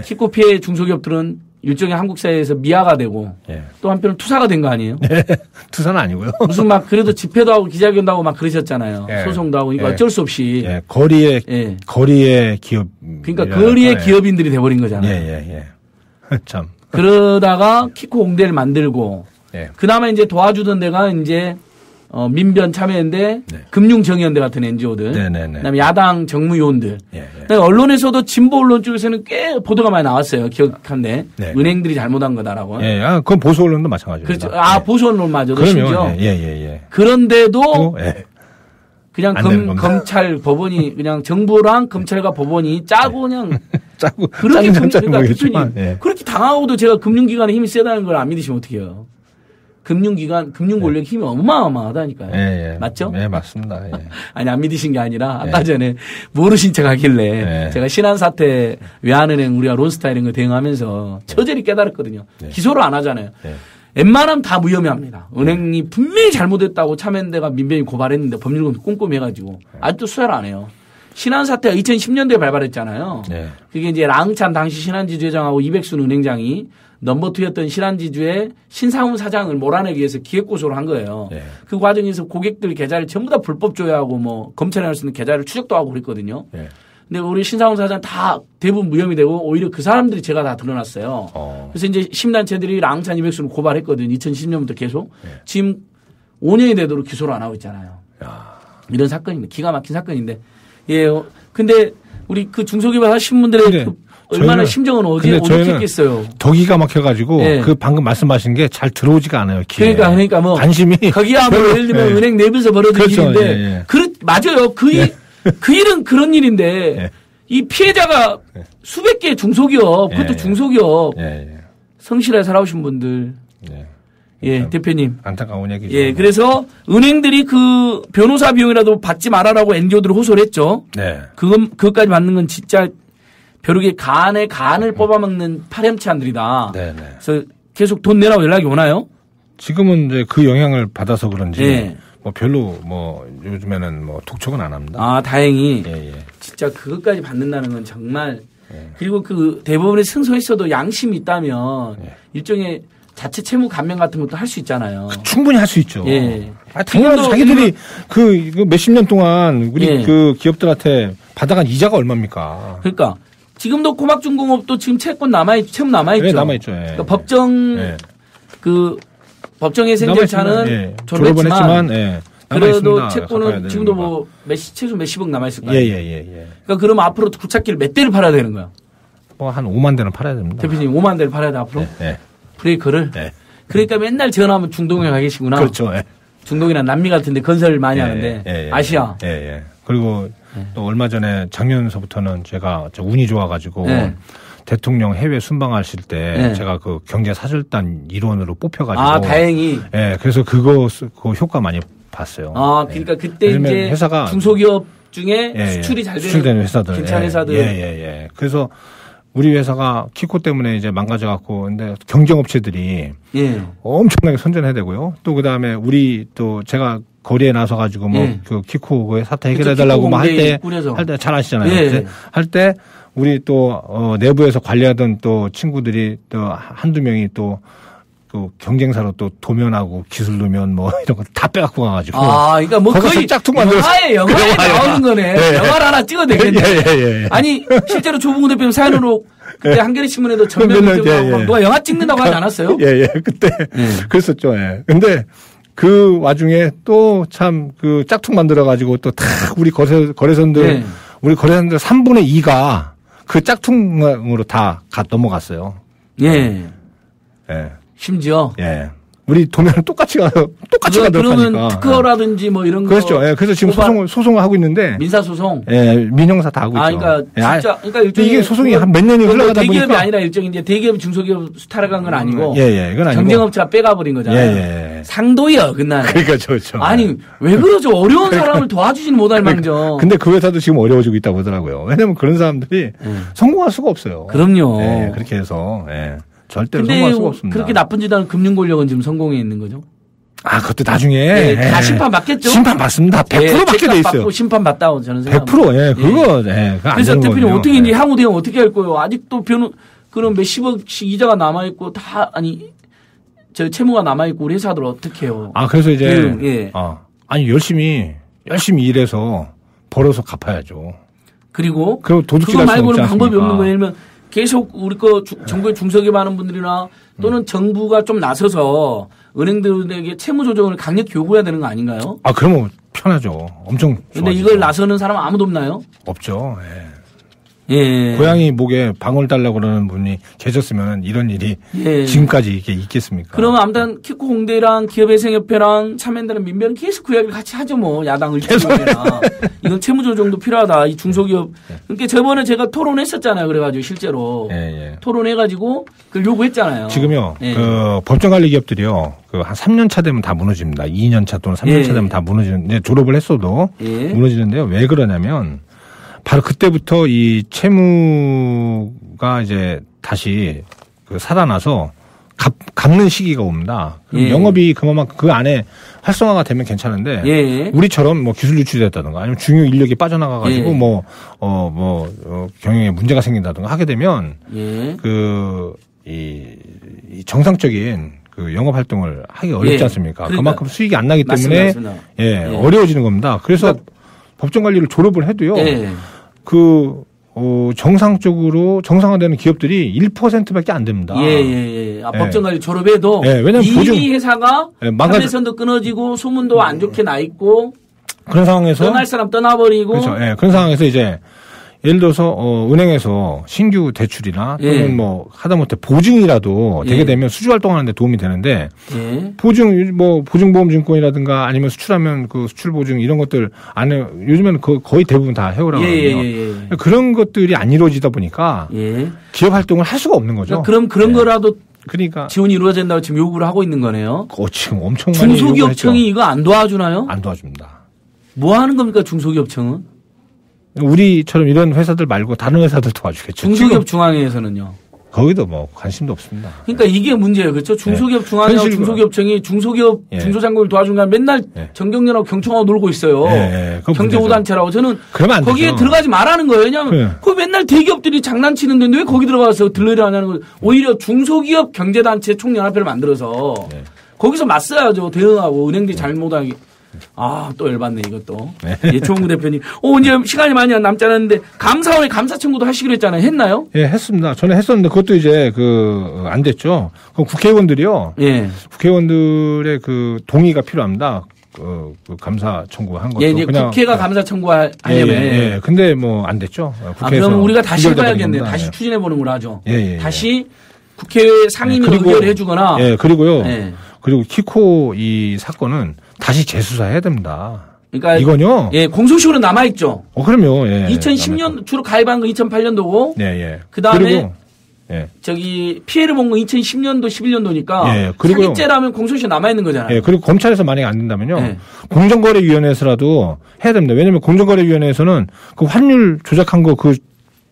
Speaker 1: 키코 피해 중소기업들은 일종의 한국 사회에서 미아가 되고 또 한편은 투사가 된 거 아니에요?
Speaker 6: 투사는 아니고요.
Speaker 1: 무슨 막 그래도 집회도 하고 기자회견도 하고 막 그러셨잖아요. 소송도 하고 그러니까 어쩔 수 없이
Speaker 6: 거리의 기업
Speaker 1: 그러니까 거리의 기업인들이 돼버린 거잖아요.
Speaker 6: 참
Speaker 1: 그러다가 키코 공대를 만들고 그나마 이제 도와주던 데가 이제 민변 참여연대, 금융정의연대 같은 NGO들, 그다음에 야당 정무위원들, 언론에서도 진보 언론 쪽에서는 꽤 보도가 많이 나왔어요. 기억한데 은행들이 잘못한 거다라고.
Speaker 6: 그건 보수 언론도 마찬가지입니다.
Speaker 1: 그렇죠. 보수 언론마저도 심지어. 그런데도 그냥 검찰 법원이 그냥 정부랑 검찰과 법원이 짜고 그냥 그렇게 그렇게 당하고도 제가 금융기관의 힘이 세다는 걸 안 믿으시면 어떡해요. 금융기관, 금융권력의 힘이 어마어마하다니까요. 맞죠?
Speaker 6: 네, 맞습니다.
Speaker 1: 아니, 안 믿으신 게 아니라 아까 전에 모르신 척 하길래 제가 신한사태 외환은행 우리가 론스타 이런 거 대응하면서 처절히 깨달았거든요. 기소를 안 하잖아요. 웬만하면 다 무혐의합니다. 은행이 분명히 잘못했다고 참여연대가 민변이 고발했는데 법률은 꼼꼼히 해가지고 아직도 수사를 안 해요. 신한사태가 2010년도에 발발했잖아요. 그게 이제 랑찬 당시 신한지주 회장하고 이백순 은행장이 넘버2였던 신한지주의 신상훈 사장을 몰아내기 위해서 기획고소를 한 거예요. 그 과정에서 고객들 계좌를 전부 다 불법 조회하고 뭐 검찰에 할 수 있는 계좌를 추적도 하고 그랬거든요. 근데 우리 신상훈 사장 다 대부분 무혐의 되고 오히려 그 사람들이 제가 다 드러났어요. 그래서 이제 시민단체들이 랑찬 이백순을 고발했거든요. 2010년부터 계속. 지금 5년이 되도록 기소를 안 하고 있잖아요.
Speaker 6: 야.
Speaker 1: 이런 사건입니다. 기가 막힌 사건인데. 예. 근데 우리 그 중소기업 하신 분들의 그 얼마나 심정은 오죽했겠어요.
Speaker 6: 더 기가 막혀가지고
Speaker 1: 예.
Speaker 6: 그 방금 말씀하신 게 잘 들어오지가 않아요. 귀에.
Speaker 1: 그러니까 뭐
Speaker 6: 관심이
Speaker 1: 거기야 뭐 예를 들면
Speaker 6: 예.
Speaker 1: 은행 내부에서 벌어진
Speaker 6: 그렇죠.
Speaker 1: 일인데
Speaker 6: 예.
Speaker 1: 맞아요. 그 일은 그런 일인데
Speaker 6: 예.
Speaker 1: 이 피해자가 수백 개의 중소기업 그것도
Speaker 6: 예.
Speaker 1: 중소기업
Speaker 6: 예.
Speaker 1: 성실하게 살아오신 분들
Speaker 6: 예.
Speaker 1: 예 대표님
Speaker 6: 안타까운 얘기죠.
Speaker 1: 예 그래서 은행들이 그 변호사 비용이라도 받지 말아라고 NGO들을 호소를 했죠.
Speaker 6: 네.
Speaker 1: 그것까지 받는 건 진짜 벼룩의 간을 뽑아먹는 파렴치한들이다.
Speaker 6: 네.
Speaker 1: 그래서 계속 돈 내라고 연락이 오나요?
Speaker 6: 지금은 이제 그 영향을 받아서 그런지
Speaker 1: 예.
Speaker 6: 뭐 별로 뭐 요즘에는 뭐 독촉은 안 합니다.
Speaker 1: 아 다행히
Speaker 6: 예.
Speaker 1: 진짜 그것까지 받는다는 건 정말 그리고 그 대법원에 승소했어도 양심이 있다면 일종의 자체 채무 감면 같은 것도 할 수 있잖아요.
Speaker 6: 충분히 할 수 있죠.
Speaker 1: 예.
Speaker 6: 당연하죠. 자기들이 그 몇십 년 동안 우리
Speaker 1: 예.
Speaker 6: 그 기업들한테 받아간 이자가 얼마입니까?
Speaker 1: 그러니까 지금도 고막중공업도 지금 채무 남아있죠.
Speaker 6: 네, 남아있죠. 예.
Speaker 1: 그러니까 법정의 생절차는
Speaker 6: 예.
Speaker 1: 졸업했지만
Speaker 6: 예.
Speaker 1: 그래도 채권은 지금도 뭐 최소 몇십억 남아있을 거예요.
Speaker 6: 예.
Speaker 1: 그러니까 그러면 앞으로 굴착기를 몇 대를 팔아야 되는 거야?
Speaker 6: 뭐 한 5만 대는 팔아야 됩니다.
Speaker 1: 대표님 5만 대를 팔아야 돼 앞으로?
Speaker 6: 네.
Speaker 1: 브레이크를?
Speaker 6: 네.
Speaker 1: 그러니까 맨날 전화하면 중동에 가 계시구나.
Speaker 6: 그렇죠. 예.
Speaker 1: 중동이나 남미 같은데 건설 많이 하는데 아시아.
Speaker 6: 예. 그리고 또 얼마 전에 작년서부터는 제가 운이 좋아가지고 대통령 해외 순방하실 때 제가 그 경제사절단 일원으로 뽑혀가지고
Speaker 1: 아 다행히.
Speaker 6: 예. 그래서 그거 효과 많이 봤어요.
Speaker 1: 아 그러니까 그때 이제
Speaker 6: 회사가
Speaker 1: 중소기업 중에 수출이 잘
Speaker 6: 되는 회사들,
Speaker 1: 괜찮은 회사들.
Speaker 6: 예. 그래서 우리 회사가 키코 때문에 이제 망가져갖고, 근데 경쟁업체들이 엄청나게 선전해야 되고요. 또 그 다음에 우리 또 제가 거리에 나서가지고 그 키코 그 사태 해결해달라고 뭐 할 때 잘 아시잖아요. 할 때 우리 또 내부에서 관리하던 또 친구들이 또 한두 명이 또 경쟁사로 또 도면하고 기술 도면 뭐 이런 거 다 빼갖고 가가지고.
Speaker 1: 아, 그러니까 뭐 거의
Speaker 6: 짝퉁 만들어서
Speaker 1: 영화에 나오는 거네. 영화를 하나 찍어야 되겠네.
Speaker 6: 예.
Speaker 1: 아니 실제로 조봉우 대표님 사연으로 그때 한겨레 신문에도 전면을 찍고 누가 영화 찍는다고 하지 않았어요?
Speaker 6: 예. 그때 그랬었죠. 예. 근데 그 와중에 또 참 그 짝퉁 만들어가지고 또 다 우리 거래선들 우리 거래선들 3분의 2가 그 짝퉁으로 다 넘어갔어요.
Speaker 1: 예.
Speaker 6: 예.
Speaker 1: 심지어.
Speaker 6: 예. 우리 도면을 똑같이 가도록 하니까.
Speaker 1: 그러면 특허라든지 뭐 이런 거.
Speaker 6: 그렇죠. 예. 그래서 지금 소송을 하고 있는데.
Speaker 1: 민사소송.
Speaker 6: 예. 민형사 다 하고 있죠.
Speaker 1: 그러니까 진짜 그러니까
Speaker 6: 이게 소송이 한 몇 년이 흘러가다 보니까.
Speaker 1: 대기업이 아니라 일종의 이제 대기업 중소기업 수탈해간 건 아니고.
Speaker 6: 예. 이건 아니고.
Speaker 1: 경쟁업체가 빼가버린 거잖아요.
Speaker 6: 예.
Speaker 1: 상도야 그날.
Speaker 6: 그러니까 그렇죠.
Speaker 1: 아니 왜 그러죠? 어려운 사람을 도와주지는 못할 망정.
Speaker 6: 근데 그 회사도 지금 어려워지고 있다고 하더라고요. 왜냐면 그런 사람들이 성공할 수가 없어요.
Speaker 1: 그럼요.
Speaker 6: 예. 그렇게 해서 절대로 성공할 수가 없습니다.
Speaker 1: 그렇게 나쁜 짓 하는 금융 권력은 지금 성공해 있는 거죠?
Speaker 6: 아, 그것도 나중에.
Speaker 1: 다 심판 받겠죠?
Speaker 6: 심판 받습니다. 100% 받게 돼 있어요.
Speaker 1: 심판 받다고 저는 생각합니다.
Speaker 6: 100%, 그거,
Speaker 1: 그래서 대표님 어떻게 이제 향후 대응 어떻게 할 거예요? 아직도 그런 몇십억씩 이자가 남아있고 저 채무가 남아있고 우리 회사들 어떻게 해요?
Speaker 6: 아, 그래서 이제. 아니, 열심히 일해서 벌어서 갚아야죠.
Speaker 1: 그리고.
Speaker 6: 도둑질
Speaker 1: 그거 말고는 방법이 없는 거예요. 예를 들면 계속 우리 정부의 중소기업 하는 분들이나 또는 정부가 좀 나서서 은행들에게 채무 조정을 강력히 요구해야 되는 거 아닌가요?
Speaker 6: 아, 그러면 편하죠. 엄청.
Speaker 1: 근데 이걸 나서는 사람 아무도 없나요?
Speaker 6: 없죠.
Speaker 1: 예.
Speaker 6: 고양이 목에 방울 달라고 그러는 분이 계셨으면 이런 일이 지금까지 이게 있겠습니까?
Speaker 1: 그러면 아무튼 키코 공대랑 기업회생협회랑 참여연대랑 민변은 계속 그 이야기를 같이 하죠 뭐 야당 의견이나 이건 채무조정도 필요하다 이 중소기업. 그러니까 저번에 제가 토론했었잖아요. 그래가지고 실제로 토론해가지고 그걸 요구했잖아요.
Speaker 6: 지금요 그 법정관리기업들이요 그 한 3년 차 되면 다 무너집니다. 2년 차 또는 3년 차 되면 다 무너지는. 졸업을 했어도 무너지는데요. 왜 그러냐면. 바로 그때부터 이 채무가 이제 다시 살아나서 갚는 시기가 옵니다. 영업이 그만큼 그 안에 활성화가 되면 괜찮은데 우리처럼 뭐 기술 유출이 됐다든가 아니면 중요 인력이 빠져나가가지고 경영에 문제가 생긴다든가 하게 되면 이 정상적인 그 영업 활동을 하기 어렵지 않습니까? 그러니까. 그만큼 수익이 안 나기 때문에 맞습니다. 어려워지는 겁니다. 그래서 법정 관리를 졸업을 해도요. 정상화되는 기업들이 1%밖에 안 됩니다.
Speaker 1: 예. 법정관리 졸업해도
Speaker 6: 예, 왜냐면
Speaker 1: 이 회사가 판매선도 끊어지고 소문도 안 좋게 나 있고
Speaker 6: 그런 상황에서
Speaker 1: 떠날 사람 떠나버리고
Speaker 6: 그렇죠. 예, 그런 상황에서 이제 예를 들어서 은행에서 신규 대출이나 또는 뭐 하다못해 보증이라도 되게 되면 수주 활동하는 데 도움이 되는데 보증보험증권이라든가 아니면 수출하면 그 수출보증 이런 것들 안에 요즘에는 거의 대부분 다 해오라고 하거든요. 그런 것들이 안 이루어지다 보니까 기업 활동을 할 수가 없는 거죠.
Speaker 1: 그럼 그런 거라도
Speaker 6: 그러니까
Speaker 1: 지원이 이루어진다고 지금 요구를 하고 있는 거네요.
Speaker 6: 지금 엄청 많이
Speaker 1: 중소기업청이 이거 안 도와주나요?
Speaker 6: 안 도와줍니다.
Speaker 1: 뭐 하는 겁니까 중소기업청은?
Speaker 6: 우리처럼 이런 회사들 말고 다른 회사들 도와주겠죠.
Speaker 1: 중소기업 중앙회에서는요?
Speaker 6: 거기도 뭐 관심도 없습니다.
Speaker 1: 그러니까 이게 문제예요. 그렇죠? 중소기업 중앙회하고 중소기업청이 중소기업 중소상공을 도와준 건 맨날 정경련하고 경청하고 놀고 있어요. 경제우단체라고. 저는 거기에 들어가지 말라는 거예요. 왜냐하면 그 맨날 대기업들이 장난치는데 왜 거기 들어가서 들러리를 하냐는 거예요. 오히려 중소기업 경제단체 총연합회를 만들어서 거기서 맞서야죠. 대응하고 은행들이 잘못하게. 또 열받네, 이것도. 조홍구 대표님. 이제 시간이 많이 남지 않았는데, 감사원에 감사 청구도 하시기로 했잖아요. 했나요?
Speaker 6: 예, 했습니다. 저는 했었는데, 그것도 이제, 안 됐죠. 그럼 국회의원들이요. 국회의원들의 동의가 필요합니다. 감사 청구한 것도.
Speaker 1: 이제 그냥 국회가 감사 청구하려면.
Speaker 6: 근데 뭐, 안 됐죠.
Speaker 1: 그럼 우리가 다시 해봐야겠네요. 다시 추진해보는 걸로 하죠. 다시 국회 상임위 의결을 해주거나.
Speaker 6: 그리고요. 그리고 키코 이 사건은 다시 재수사해야 됩니다.
Speaker 1: 그러니까
Speaker 6: 이건요.
Speaker 1: 공소시효는 남아있죠.
Speaker 6: 그럼요.
Speaker 1: 2010년 주로 가입한 건 2008년도고. 그다음에 피해를 본 건 2010년도 11년도니까.
Speaker 6: 그리고
Speaker 1: 사기죄라면 공소시효 남아있는 거잖아요.
Speaker 6: 그리고 검찰에서 만약에 안 된다면요. 공정거래위원회에서라도 해야 됩니다. 왜냐하면 공정거래위원회에서는 그 환율 조작한 거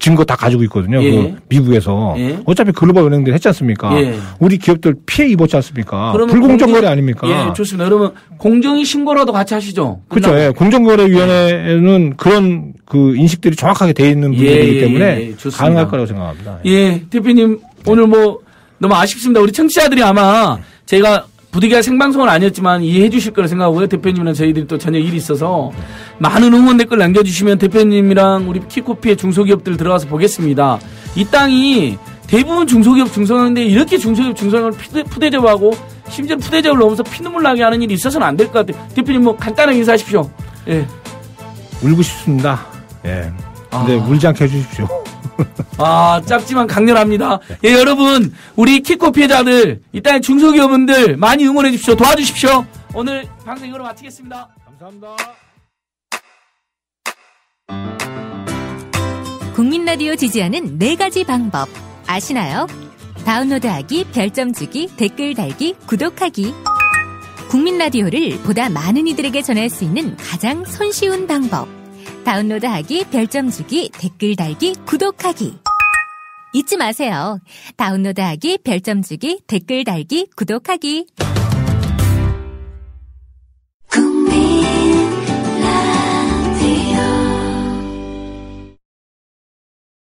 Speaker 6: 증거 다 가지고 있거든요. 그 미국에서. 어차피 글로벌 은행들 했지 않습니까? 우리 기업들 피해 입었지 않습니까? 불공정 거래 아닙니까?
Speaker 1: 좋습니다. 그러면 공정위 신고라도 같이 하시죠.
Speaker 6: 그렇죠. 공정거래위원회는 그런 인식들이 정확하게 돼 있는 분들이기 때문에 가능할 거라고 생각합니다.
Speaker 1: 대표님 오늘 너무 아쉽습니다. 우리 청취자들이 아마 제가 부득이한 생방송은 아니었지만 이해해 주실 거라 생각하고요. 대표님이랑 저희들이 또 저녁 일이 있어서 많은 응원 댓글 남겨주시면 대표님이랑 우리 키코피의 중소기업들 들어가서 보겠습니다. 이 땅이 대부분 중소기업 중소형인데 이렇게 중소기업 중소형을 푸대접하고 심지어 푸대접을 넘어서 피눈물 나게 하는 일이 있어서는 안 될 것 같아요. 대표님 간단하게 인사하십시오.
Speaker 6: 울고 싶습니다. 근데 울지 않게 해주십시오.
Speaker 1: 짧지만 강렬합니다. 여러분, 우리 키코 피해자들, 이 땅의 중소기업분들 많이 응원해 주십시오. 도와주십시오. 오늘 방송 이거로 마치겠습니다.
Speaker 6: 감사합니다.
Speaker 5: 국민라디오 지지하는 4가지 방법 아시나요? 다운로드하기, 별점 주기, 댓글 달기, 구독하기. 국민라디오를 보다 많은 이들에게 전할 수 있는 가장 손쉬운 방법. 다운로드하기, 별점 주기, 댓글 달기, 구독하기. 잊지 마세요. 다운로드하기, 별점 주기, 댓글 달기, 구독하기.